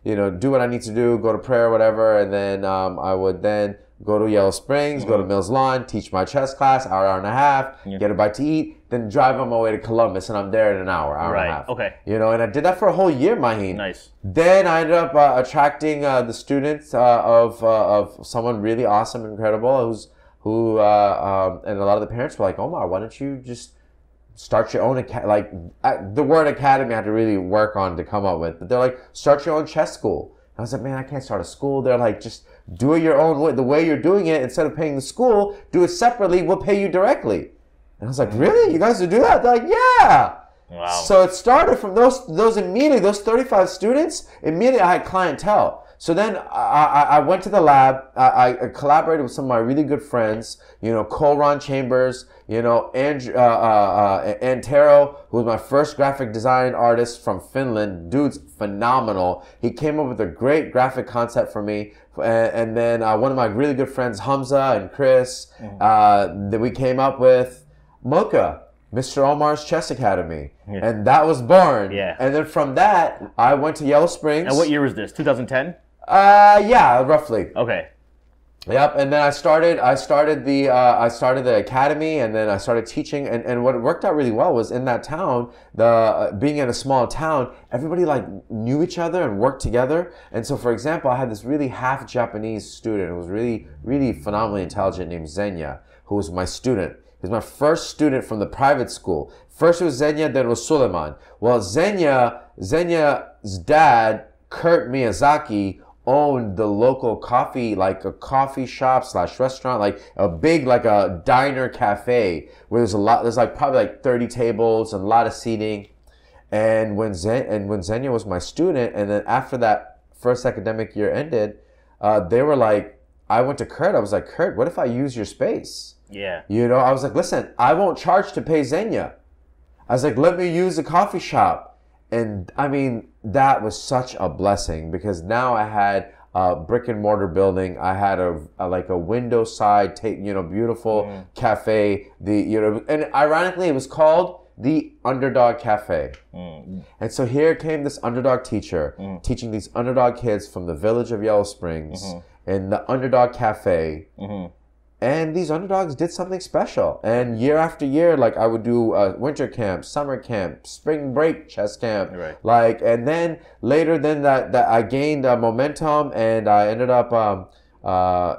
you know, do what I need to do, go to prayer, whatever, and then I would then go to Yellow Springs, go to Mills Lawn, teach my chess class, hour and a half, get a bite to eat, then drive on my way to Columbus, and I'm there in an hour and a half. Okay. You know, and I did that for a whole year, Maheen. Nice. Then I ended up attracting the students of someone really awesome, incredible, who and a lot of the parents were like, Omar, why don't you just start your own the word academy I had to really work on to come up with, but they're like, start your own chess school. I was like, man, I can't start a school. They're like, just do it your own way, the way you're doing it. Instead of paying the school, do it separately. We'll pay you directly. And I was like, really? You guys would do that? They're like, yeah. Wow. So it started from those 35 students. Immediately, I had clientele. So then I went to the lab. I collaborated with some of my really good friends, you know, Cole Ron Chambers, you know, Antero, who was my first graphic design artist from Finland. Dude's phenomenal. He came up with a great graphic concept for me. And then one of my really good friends, Hamza and Chris, that we came up with Mocha, Mr. Omar's Chess Academy. Yeah. And that was born. Yeah. And then from that, I went to Yellow Springs. And what year was this? 2010? Yeah, roughly. Okay. Yep. And then I started the academy, and then I started teaching. And what worked out really well was in that town, being in a small town, everybody like knew each other and worked together. And so, for example, I had this really half Japanese student who was really, really phenomenally intelligent named Zenya, who was my student. He was my first student from the private school. First it was Zenya, then it was Suleiman. Well, Zenya's dad, Kurt Miyazaki, owned the local coffee, like a coffee shop / restaurant, like a big, like a diner cafe where there's probably like 30 tables and a lot of seating. And when Zenya was my student, and then after that first academic year ended, they were like, I went to Kurt, I was like, Kurt, what if I use your space? Yeah. You know, I was like, listen, I won't charge to pay Zenya. I was like, let me use the coffee shop. And I mean, that was such a blessing, because now I had a brick and mortar building. I had a window side, beautiful cafe. And ironically, it was called the Underdog Cafe. And so here came this underdog teacher teaching these underdog kids from the village of Yellow Springs in the Underdog Cafe. And these underdogs did something special. And year after year, like I would do winter camp, summer camp, spring break chess camp. Right. Like, and then later that I gained momentum, and I ended up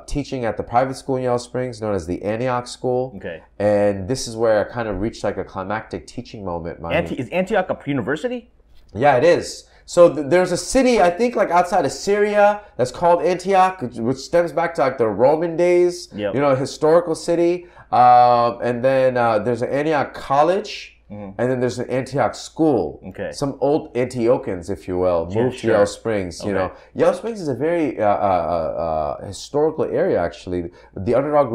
teaching at the private school in Yellow Springs known as the Antioch School. Okay. And this is where I kind of reached like a climactic teaching moment. Is Antioch a university? Yeah, it is. So there's a city, I think, like outside of Syria, that's called Antioch, which stems back to like the Roman days. Yep. You know, a historical city. And then there's an Antioch College, and then there's an Antioch School. Okay. Some old Antiochans, if you will, moved to Yellow Springs. You know, Yellow Springs is a very historical area, actually. The underground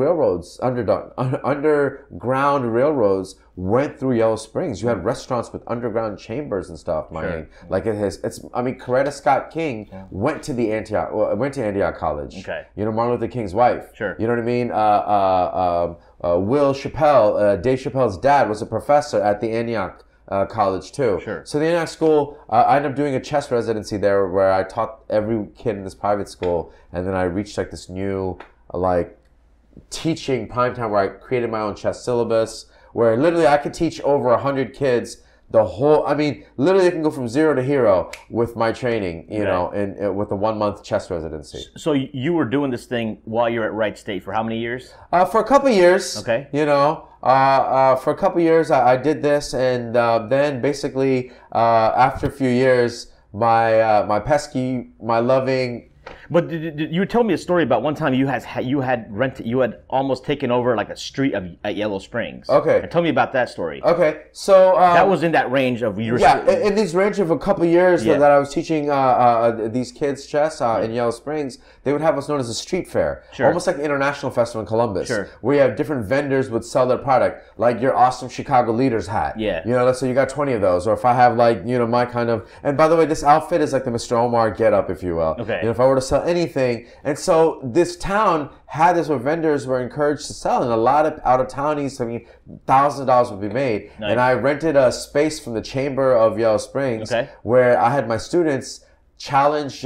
railroads went through Yellow Springs. You had restaurants with underground chambers and stuff, Mayan. Like Coretta Scott King went to Antioch College. Okay. You know, Martin Luther King's wife. Sure. You know what I mean? Will Chappelle, Dave Chappelle's dad, was a professor at the Antioch college too. Sure. So the Antioch school, I ended up doing a chess residency there where I taught every kid in this private school, and then I reached like this new teaching prime time where I created my own chess syllabus, where literally I could teach over 100 kids the whole, I mean, literally I can go from 0 to hero with my training, you know, and with a 1 month chess residency. So you were doing this thing while you were at Wright State for how many years? For a couple years. Okay. You know, for a couple years I did this, and then basically after a few years, my loving. But you told me a story about one time you had almost taken over like a street at Yellow Springs. Okay. And tell me about that story. Okay, so that was in that range of your. Yeah, in this range of a couple years that I was teaching these kids chess in Yellow Springs, they would have what's known as a street fair, almost like the International Festival in Columbus, where you have different vendors would sell their product, like your awesome Chicago Leaders hat. Yeah. You know, let's say you got 20 of those, or if I have like, you know, my kind of, and by the way, this outfit is like the Mr. Omar getup, if you will. Okay. You know, if I were to sell anything, and so this town had this where vendors were encouraged to sell, and a lot of out-of-townies, I mean, thousands of dollars would be made. Nice. And I rented a space from the Chamber of Yellow Springs, where I had my students challenge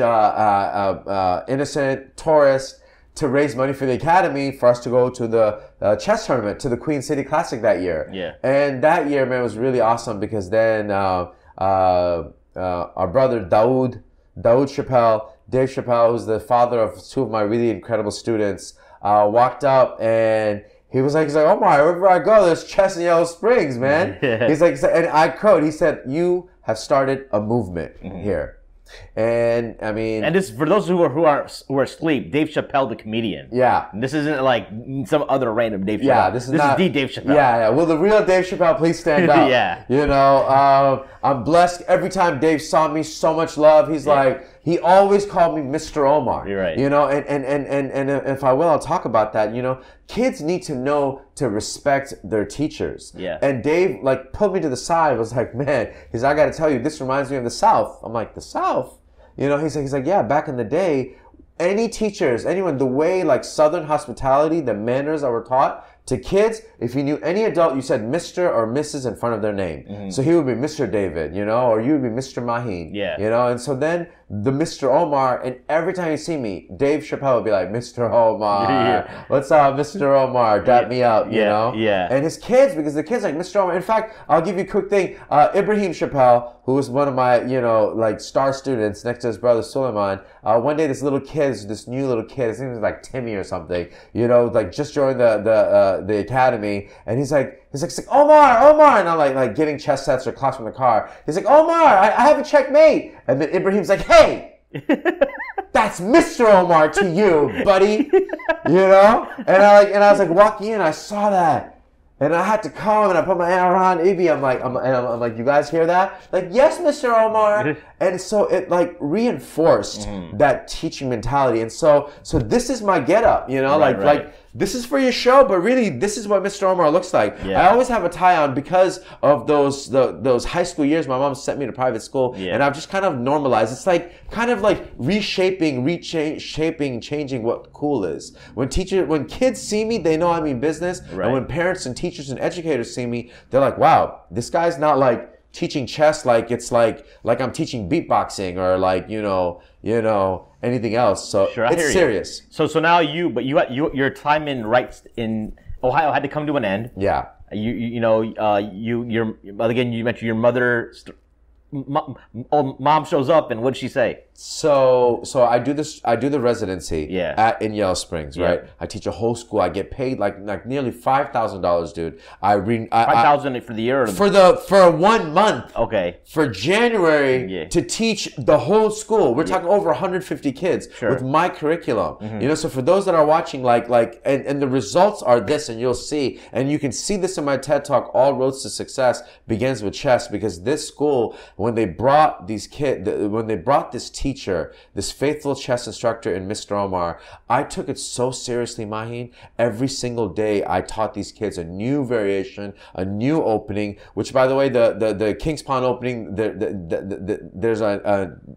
innocent tourists to raise money for the academy for us to go to the chess tournament, to the Queen City Classic that year. Yeah. And that year, man, was really awesome because then our brother Dave Chappelle, who's the father of two of my really incredible students, walked up and he's like, Omar, wherever I go, there's chess in Yellow Springs, man. He's like, and I quote, he said, "You have started a movement here." And I mean, and this for those who are asleep, Dave Chappelle, the comedian. Yeah, and this isn't like some other random Dave Chappelle. Yeah, this is the Dave Chappelle. Yeah. Will the real Dave Chappelle please stand up? Yeah. You know, I'm blessed. Every time Dave saw me, so much love. He's like, he always called me Mr. Omar. You're right. You know, and if I will, I'll talk about that. You know, kids need to know to respect their teachers. Yeah. And Dave like pulled me to the side. Was like, man, I got to tell you, this reminds me of the South. I'm like, the South. You know, he's like, yeah, back in the day, anyone, the way like Southern hospitality, the manners that were taught to kids, if you knew any adult, you said Mr. or Mrs. in front of their name. Mm-hmm. So he would be Mr. David, you know, or you would be Mr. Maheen. Yeah. You know, and so then the Mr. Omar, and every time you see me, Dave Chappelle would be like, Mr. Omar, what's up, Mr. Omar, dap me up, you know? Yeah. And his kids, because the kids like, Mr. Omar, in fact, I'll give you a quick thing, Ibrahim Chappelle, who was one of my, you know, like star students next to his brother Suleiman, one day this new little kid, his name was like Timmy or something, you know, like just joined the academy, and he's like, Omar, and I'm like getting chess sets or clocks from the car. He's like, Omar, I have a checkmate. And then Ibrahim's like, hey, that's Mr. Omar to you, buddy. You know? And I was like walking in, I saw that. And I had to come and I put my hand around Ibi. I'm like, you guys hear that? Like, yes, Mr. Omar. And so it like reinforced that teaching mentality. And so this is my getup, you know, like this is for your show, but really this is what Mr. Omar looks like. Yeah. I always have a tie on because of those high school years. My mom sent me to private school, and I've just kind of normalized. It's like kind of like reshaping, changing what cool is. When kids see me, they know I mean business. Right. And when parents and teachers and educators see me, they're like, wow, this guy's not like teaching chess like it's like I'm teaching beatboxing or like you know anything else. So it's serious. So now your time in Ohio had to come to an end. Yeah. You mentioned your mother. Mom shows up, and what'd she say? So I do the residency in Yellow Springs, right? I teach a whole school. I get paid like nearly $5,000, dude. $5,000 for the year, or for 1 month. Okay. For January to teach the whole school. We're talking over 150 kids with my curriculum. Mm-hmm. You know, so for those that are watching, and the results are this, and you'll see, and you can see this in my TED Talk. All roads to success begins with chess, because this school, when they brought this team teacher, this faithful chess instructor in Mr. Omar, I took it so seriously, Maheen. Every single day I taught these kids a new variation, a new opening, which by the way, the King's Pawn opening, there's on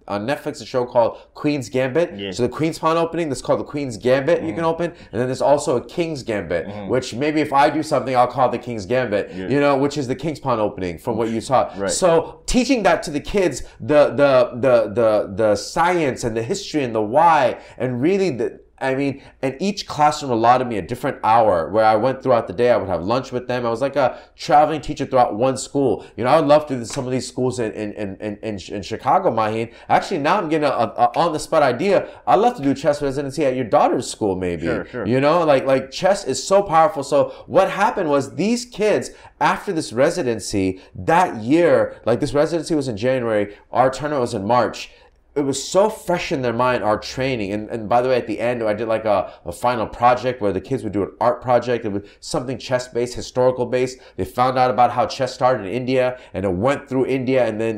Netflix a show called Queen's Gambit. Yeah. So the Queen's Pawn opening, that's called the Queen's Gambit, you can open. And then there's also a King's Gambit, which maybe if I do something, I'll call it the King's Gambit, you know, which is the King's Pawn opening from what you taught. Right. So teaching that to the kids, the science and the history and the why, and really and each classroom allotted me a different hour where I went throughout the day. I would have lunch with them. I was like a traveling teacher throughout one school. You know, I would love to do some of these schools in Chicago, Maheen. Actually, now I'm getting a on-the-spot idea. I'd love to do chess residency at your daughter's school, maybe. Sure. You know, like chess is so powerful. So what happened was these kids, after this residency, that year, like this residency was in January, our tournament was in March. It was so fresh in their mind, our training. And by the way, at the end, I did like a final project where the kids would do an art project. It was something chess-based, historical-based. They found out about how chess started in India, and it went through India, and then,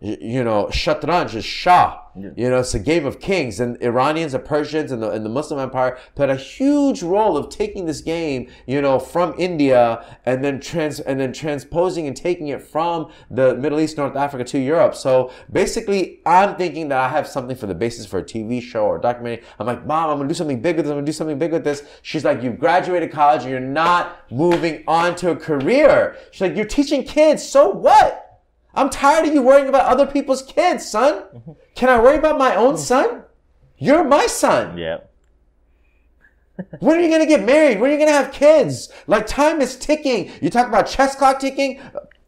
you know, Shatranj is Shah. You know, it's a game of kings, and Iranians and Persians and the Muslim Empire played a huge role of taking this game, you know, from India and then transposing and taking it from the Middle East, North Africa to Europe. So basically, I'm thinking that I have something for the basis for a TV show or a documentary. I'm like, Mom, I'm gonna do something big with this. I'm gonna do something big with this. She's like, you've graduated college and you're not moving on to a career. She's like, you're teaching kids. So what? I'm tired of you worrying about other people's kids, son. Can I worry about my own son? You're my son. Yeah. When are you going to get married? When are you going to have kids? Like, time is ticking. You talk about chess clock ticking?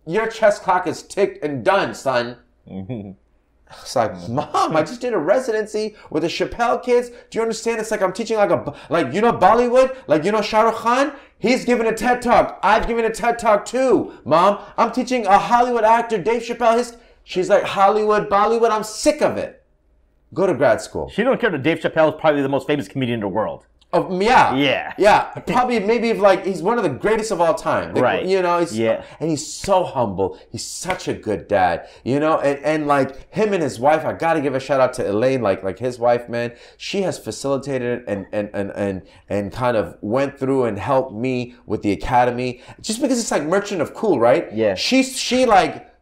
Your chess clock is ticked and done, son. It's like, Mom, I just did a residency with the Chappelle kids. Do you understand? It's like I'm teaching like you know Bollywood? Like, you know Shah Rukh Khan? He's giving a TED Talk. I've given a TED Talk too, Mom. I'm teaching a Hollywood actor, Dave Chappelle. She's like, Hollywood, Bollywood, I'm sick of it. Go to grad school. She don't care that Dave Chappelle is probably the most famous comedian in the world. Oh, yeah. Probably, maybe like he's one of the greatest of all time. Like, right. You know, and he's so humble. He's such a good dad. You know, and like him and his wife, I gotta give a shout out to Elaine, like his wife, man. She has facilitated and kind of went through and helped me with the academy. Just because it's like Merchant of Cool, right? Yeah.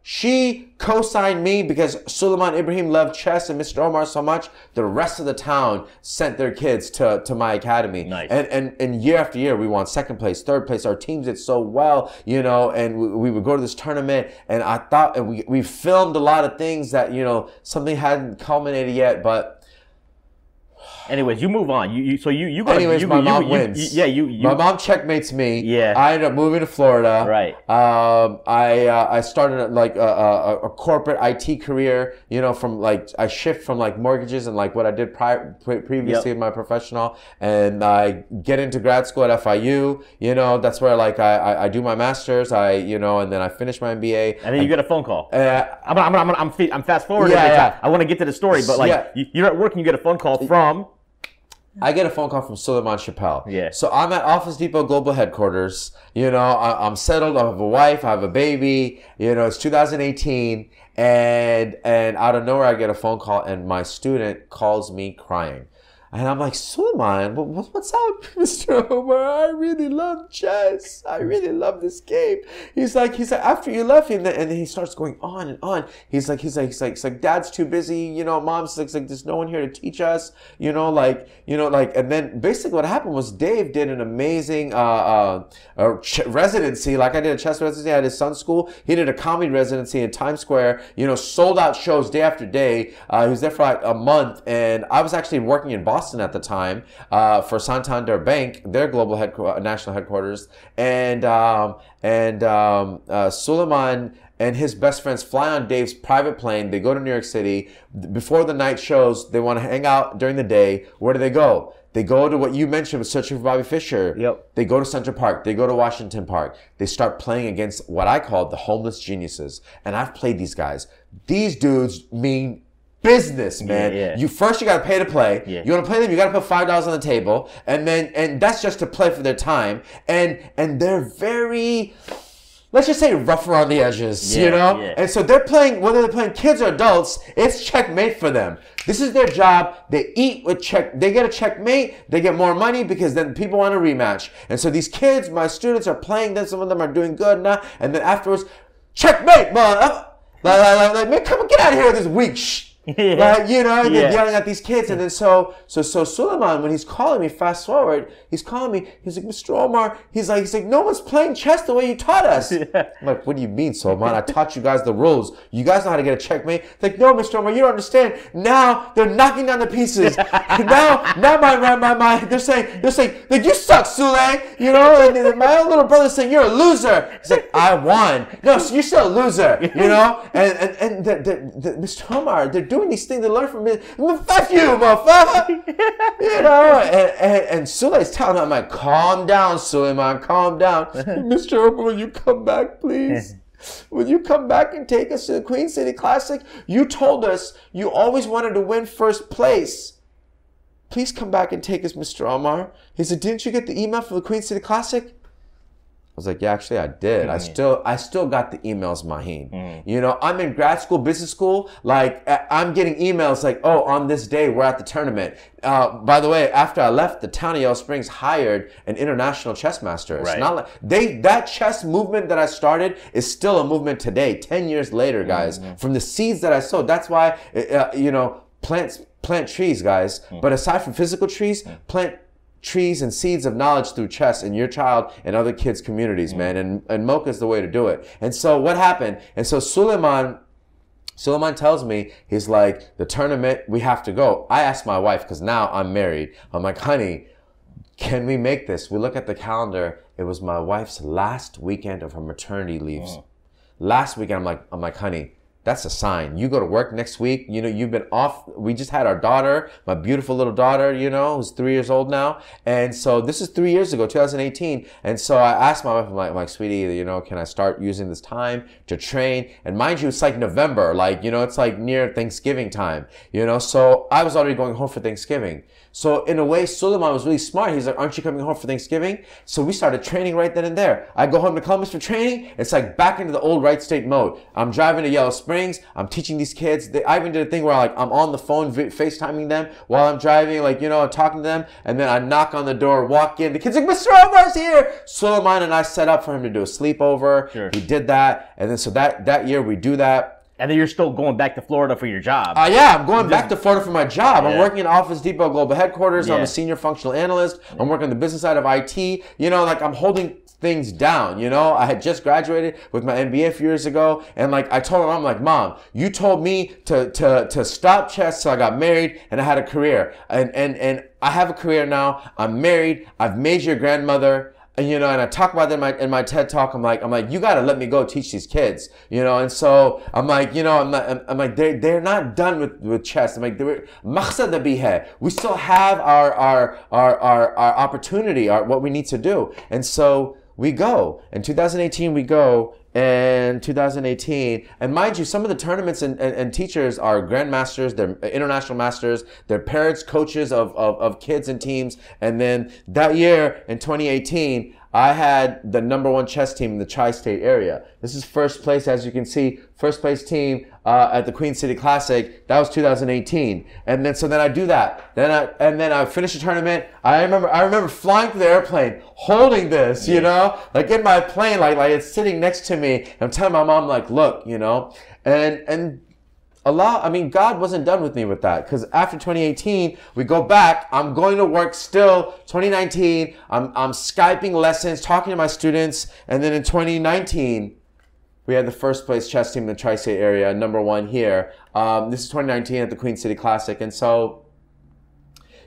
She co-signed me because Suleiman Ibrahim loved chess and Mr. Omar so much. The rest of the town sent their kids to my academy. Nice. And year after year, we won second place, third place. Our teams did so well, you know, and we would go to this tournament, and I thought, and we filmed a lot of things that, you know, something hadn't culminated yet, but anyways, you move on. My mom wins. My mom checkmates me. Yeah. I ended up moving to Florida. Right. I started like a corporate IT career. You know, from like I shift from like mortgages and like what I did previously in my professional, and I get into grad school at FIU. You know, that's where like I do my master's. And then I finish my MBA. And then you get a phone call. I'm fast forwarding. Yeah. I want to get to the story, but like you're at work and you get a phone call from. I get a phone call from Suleiman Chappelle. Yeah. So I'm at Office Depot Global Headquarters. You know, I'm settled. I have a wife. I have a baby. You know, it's 2018. And out of nowhere, I get a phone call, and my student calls me crying. And I'm like, Suleiman, what's up, Mr. Omar? I really love chess. I really love this game. He's like, after you left, and then he starts going on and on. He's like, Dad's too busy. You know, Mom's like, there's no one here to teach us. And then basically what happened was Dave did an amazing residency. Like I did a chess residency at his son's school. He did a comedy residency in Times Square. You know, sold out shows day after day. He was there for like a month, and I was actually working in Boston at the time for Santander Bank, their global national headquarters, and Suleiman and his best friends fly on Dave's private plane. They go to New York City. Before the night shows, they want to hang out during the day. Where do they go? They go to what you mentioned with Searching for Bobby Fischer. Yep. They go to Central Park. They go to Washington Park. They start playing against what I call the homeless geniuses. And I've played these guys. These dudes mean business, man. Yeah. You gotta pay to play. Yeah. You wanna play them, you gotta put $5 on the table, and that's just to play for their time. And they're very let's just say rougher on the edges, you know? Yeah. And so they're playing, whether they're playing kids or adults, it's checkmate for them. This is their job. They eat with they get a checkmate, they get more money because then people want a rematch. And so these kids, my students are playing them, some of them are doing good now, and then afterwards, checkmate, man. Like, come on, get out of here with this weak Right, you know, and they're yelling at these kids, and then so Suleiman, when he's calling me, fast forward, he's calling me, he's like, Mr. Omar, he's like, no one's playing chess the way you taught us. I'm like, what do you mean, Suleiman? I taught you guys the rules. You guys know how to get a checkmate. Like, no, Mr. Omar, you don't understand. Now they're knocking down the pieces. now they're saying, like, you suck, Sule, you know, and my own little brother's saying, you're a loser. He's like, I won. No, so you're still a loser, you know, and Mr. Omar, they're doing these things they learn from me. Fuck you, motherfucker. You know, and Sulei's telling him, I'm like, calm down, Suleiman, calm down. Mr. Omar, will you come back, please? Will you come back and take us to the Queen City Classic? You told us you always wanted to win first place. Please come back and take us, Mr. Omar. He said, didn't you get the email for the Queen City Classic? I was like, yeah, actually I did. I still got the emails, Maheen. You know, I'm in grad school, business school. like I'm getting emails like, oh, on this day we're at the tournament. By the way, after I left, the town of Yellow Springs hired an international chess master. It's not like that chess movement that I started is still a movement today, 10 years later, guys. From the seeds that I sowed. That's why you know, plant trees, guys. But aside from physical trees, plant trees and seeds of knowledge through chess in your child and other kids' communities, man. And Mocha is the way to do it. And so what happened? And so Suleiman tells me, he's like, the tournament, we have to go. I asked my wife, because now I'm married. I'm like, honey, can we make this? We look at the calendar. It was my wife's last weekend of her maternity leaves. Last weekend, I'm like, honey, that's a sign. You go to work next week. You know, you've been off. We just had our daughter, my beautiful little daughter, you know, who's 3 years old now. And so this is 3 years ago, 2018. And so I asked my wife, I'm like, sweetie, you know, can I start using this time to train? And mind you, it's like November, like, you know, it's like near Thanksgiving time, you know. So I was already going home for Thanksgiving. So in a way, Suleiman was really smart. He's like, aren't you coming home for Thanksgiving? So we started training right then and there. I go home to Columbus for training. It's like back into the old right state mode. I'm driving to Yellow Springs. I'm teaching these kids. I even did a thing where I'm on the phone FaceTiming them while I'm driving, like, you know, talking to them. And then I knock on the door, walk in. The kid's like, Mr. Omar's here. Suleiman and I set up for him to do a sleepover. Sure. He did that. And then so that year we do that. And then you're still going back to Florida for your job. Yeah, I'm going back to Florida for my job. I'm working in Office Depot Global Headquarters. I'm a senior functional analyst. I'm working on the business side of IT. You know, like I'm holding things down, you know. I had just graduated with my MBA a few years ago. And like I told her, I'm like, Mom, you told me to stop chess till I got married and I had a career. And I have a career now. I'm married. I've made your grandmother. And, you know, and I talk about that in my TED talk. I'm like, you gotta let me go teach these kids, you know. And so I'm like, you know, I'm like, they're not done with chess. I'm like, we still have our opportunity, what we need to do. And so we go. In 2018, we go. And 2018, and mind you, some of the tournaments and teachers are grandmasters, they're international masters, they're parents, coaches of kids and teams. And then that year in 2018, I had the #1 chess team in the tri-state area. This is first place, as you can see, first place team at the Queen City Classic. That was 2018. And then I do that. Then I finish the tournament. I remember flying through the airplane, holding this, you know, like in my plane, like it's sitting next to me. And I'm telling my mom, like, look, you know, and God wasn't done with me with that, because after 2018, we go back. I'm going to work still. 2019, I'm Skyping lessons, talking to my students. And then in 2019, we had the first place chess team in the tri-state area, #1 here. This is 2019 at the Queen City Classic. And so,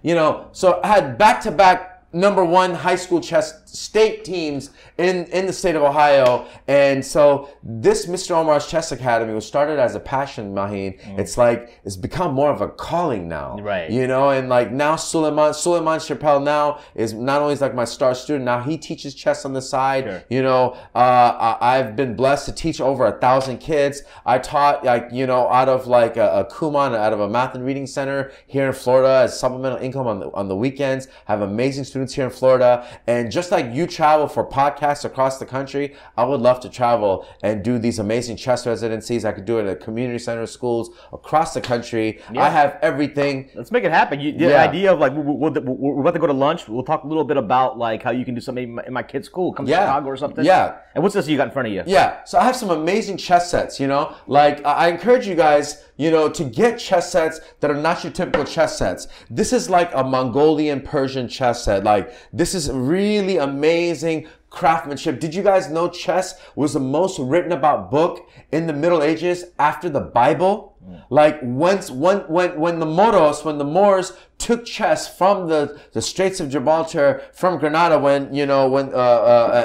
you know, so I had back-to-back #1 high school chess state teams in the state of Ohio. And so this Mr. Omar's Chess Academy was started as a passion, Maheen. It's become more of a calling now. Right. You know, and like now Sultana Chappelle now is not only like my star student, now he teaches chess on the side. Sure. You know, I've been blessed to teach over 1,000 kids. I taught, like, you know, out of like a Kumon, out of a math and reading center here in Florida as supplemental income on the weekends. I have amazing students students here in Florida. And just like you travel for podcasts across the country, I would love to travel and do these amazing chess residencies. I could do it at community center schools across the country. Yeah. I have everything. Let's make it happen. The idea of like, we're about to go to lunch. We'll talk a little bit about like how you can do something in my kid's school. Come to Chicago or something. Yeah. And what's this you got in front of you? Yeah. So I have some amazing chess sets, you know, like I encourage you guys, you know, to get chess sets that are not your typical chess sets. This is like a Mongolian Persian chess set. Like, this is really amazing craftsmanship. Did you guys know chess was the most written about book in the Middle Ages after the Bible? Like, when the Moors took chess from the Straits of Gibraltar, from Granada,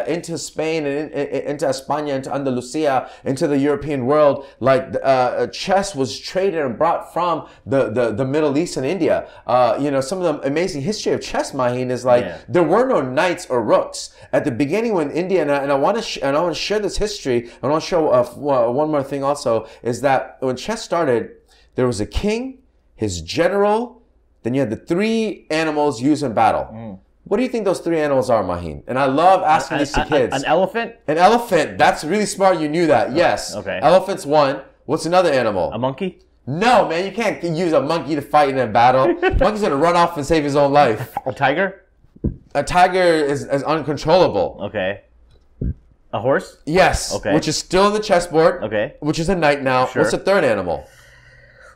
into Spain and into España, into Andalusia, into the European world, like chess was traded and brought from the Middle East and India. You know, some of the amazing history of chess, Maheen, is like there were no knights or rooks at the beginning when India, and I want to share this history. I want to show one more thing also, is that when chess started, there was a king, his general, then you had the 3 animals used in battle. What do you think those 3 animals are, Maheen? And I love asking these to kids. An elephant? An elephant. That's really smart. You knew that. Yes. Okay. Elephant's one. What's another animal? A monkey? No, man. You can't use a monkey to fight in a battle. Monkey's going to run off and save his own life. A tiger? A tiger is uncontrollable. Okay. A horse? Yes. Okay. Which is still in the chessboard. Okay. Which is a knight now. Sure. What's the third animal?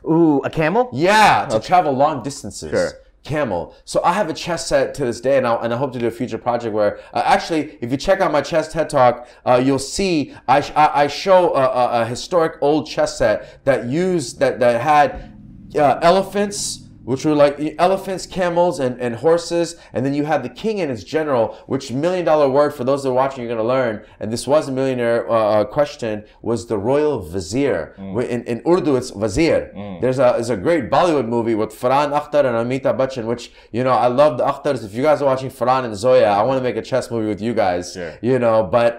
Ooh, a camel? Yeah, to travel long distances. Sure. Camel. So I have a chess set to this day, and I hope to do a future project where, actually, if you check out my chess TED Talk, you'll see I show a historic old chess set that had elephants, which were like elephants, camels, and horses. And then you had the king and his general, which $1 million word for those that are watching, you're going to learn. And this was a millionaire question, was the royal vizier. In Urdu, it's vizier. There's a great Bollywood movie with Farhan Akhtar and Amitabh Bachchan, which, you know, I love the Akhtars. If you guys are watching Farhan and Zoya, I want to make a chess movie with you guys. Sure. You know, but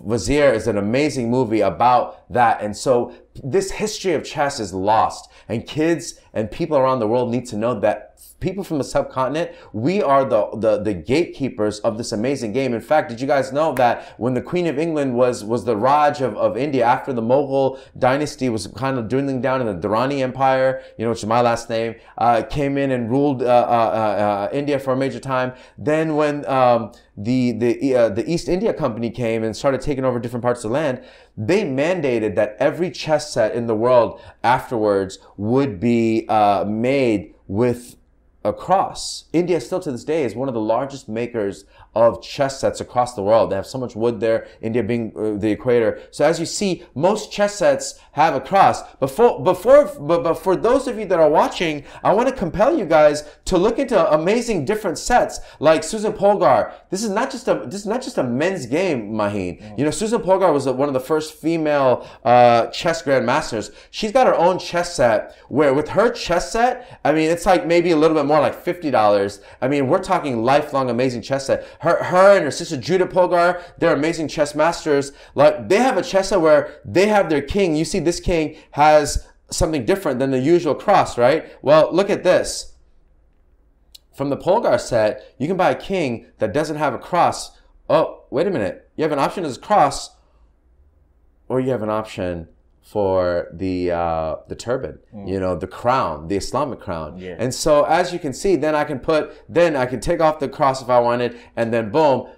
Vizier is an amazing movie about that. And so this history of chess is lost, and kids and people around the world need to know that people from the subcontinent, we are the gatekeepers of this amazing game. In fact, did you guys know that when the Queen of England was the Raj of India, after the Mughal dynasty was kind of dwindling down in the Durrani Empire, you know, which is my last name, came in and ruled India for a major time. Then when the East India Company came and started taking over different parts of the land, they mandated that every chess set in the world afterwards would be made with a cross. India still to this day is one of the largest makers of chess sets across the world. They have so much wood there, India being the equator. So as you see, most chess sets have a cross. But for those of you that are watching, I want to compel you guys to look into amazing different sets like Susan Polgar. This is not just a men's game, Maheen. You know, Susan Polgar was one of the first female chess grandmasters. She's got her own chess set where with her chess set, I mean, it's like maybe a little bit more like $50. I mean, we're talking lifelong amazing chess set. Her and her sister Judith Polgar, they're amazing chess masters. Like, they have a chess set where they have their king. You see this king has something different than the usual cross, right? Well, look at this. From the Polgar set, you can buy a king that doesn't have a cross. Oh, wait a minute. You have an option as a cross, or you have an option for the turban, you know, the crown, the Islamic crown. Yeah. And so as you can see, then I can take off the cross if I wanted, and then boom,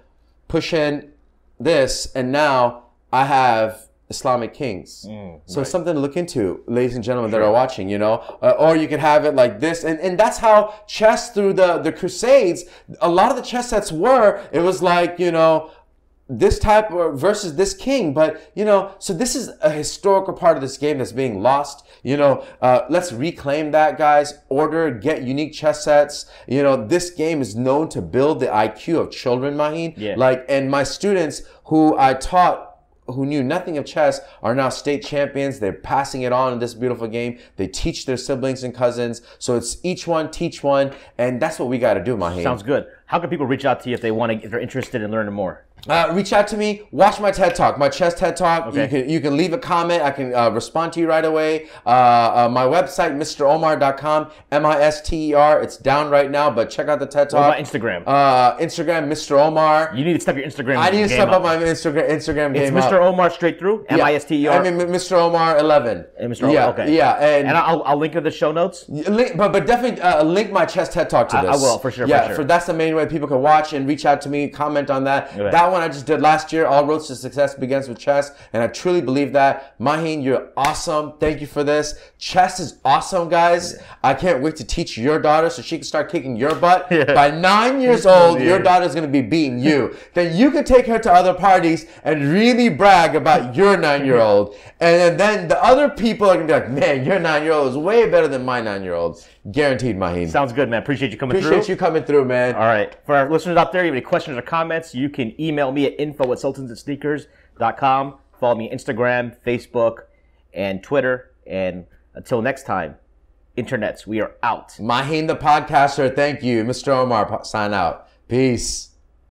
push in this, and now I have Islamic kings. So it's something to look into, ladies and gentlemen that are watching, you know, or you can have it like this. And that's how chess through the Crusades, a lot of the chess sets it was like, you know, this type versus this king. But, you know, so this is a historical part of this game that's being lost. You know, let's reclaim that, guys. Get unique chess sets. You know, this game is known to build the IQ of children, Maheen. Yeah. Like, and my students who I taught, who knew nothing of chess, are now state champions. They're passing it on in this beautiful game. They teach their siblings and cousins. So it's each one, teach one. And that's what we got to do, Maheen. Sounds good. How can people reach out to you if they're interested in learning more? Reach out to me. Watch my TED Talk, my chess TED Talk. Okay. You can leave a comment. I can respond to you right away. My website, MrOmar.com, MISTER. It's down right now, but check out the TED Talk. What about Instagram? Instagram, Mr. Omar. You need to step your Instagram. I need to step up my Instagram game. It's Mr. Omar straight through. MISTER. I mean, Mr. Omar 11. And Mr. Omar. Okay. Yeah, and I'll link to the show notes. But definitely link my chess TED Talk to this. I will for sure. Yeah, for sure. That's the main way people can watch and reach out to me, comment on that. Okay. That one I just did last year. All roads to success begins with chess, and I truly believe that. Maheen, you're awesome. Thank you for this. Chess is awesome, guys. Yeah. I can't wait to teach your daughter so she can start kicking your butt. Yeah. By 9 years old, your daughter's going to be beating you. Then you can take her to other parties and really brag about your 9-year-old. And then the other people are going to be like, man, your 9-year-old is way better than my 9-year-old. Guaranteed, Maheen. Sounds good, man. Appreciate you coming through. Appreciate you coming through, man. All right. For our listeners out there, if you have any questions or comments, you can email me at info@sultansandsneakers.com. Follow me on Instagram, Facebook, and Twitter. And until next time, internets, we are out. Maheen the podcaster, thank you. Mr. Omar, sign out. Peace.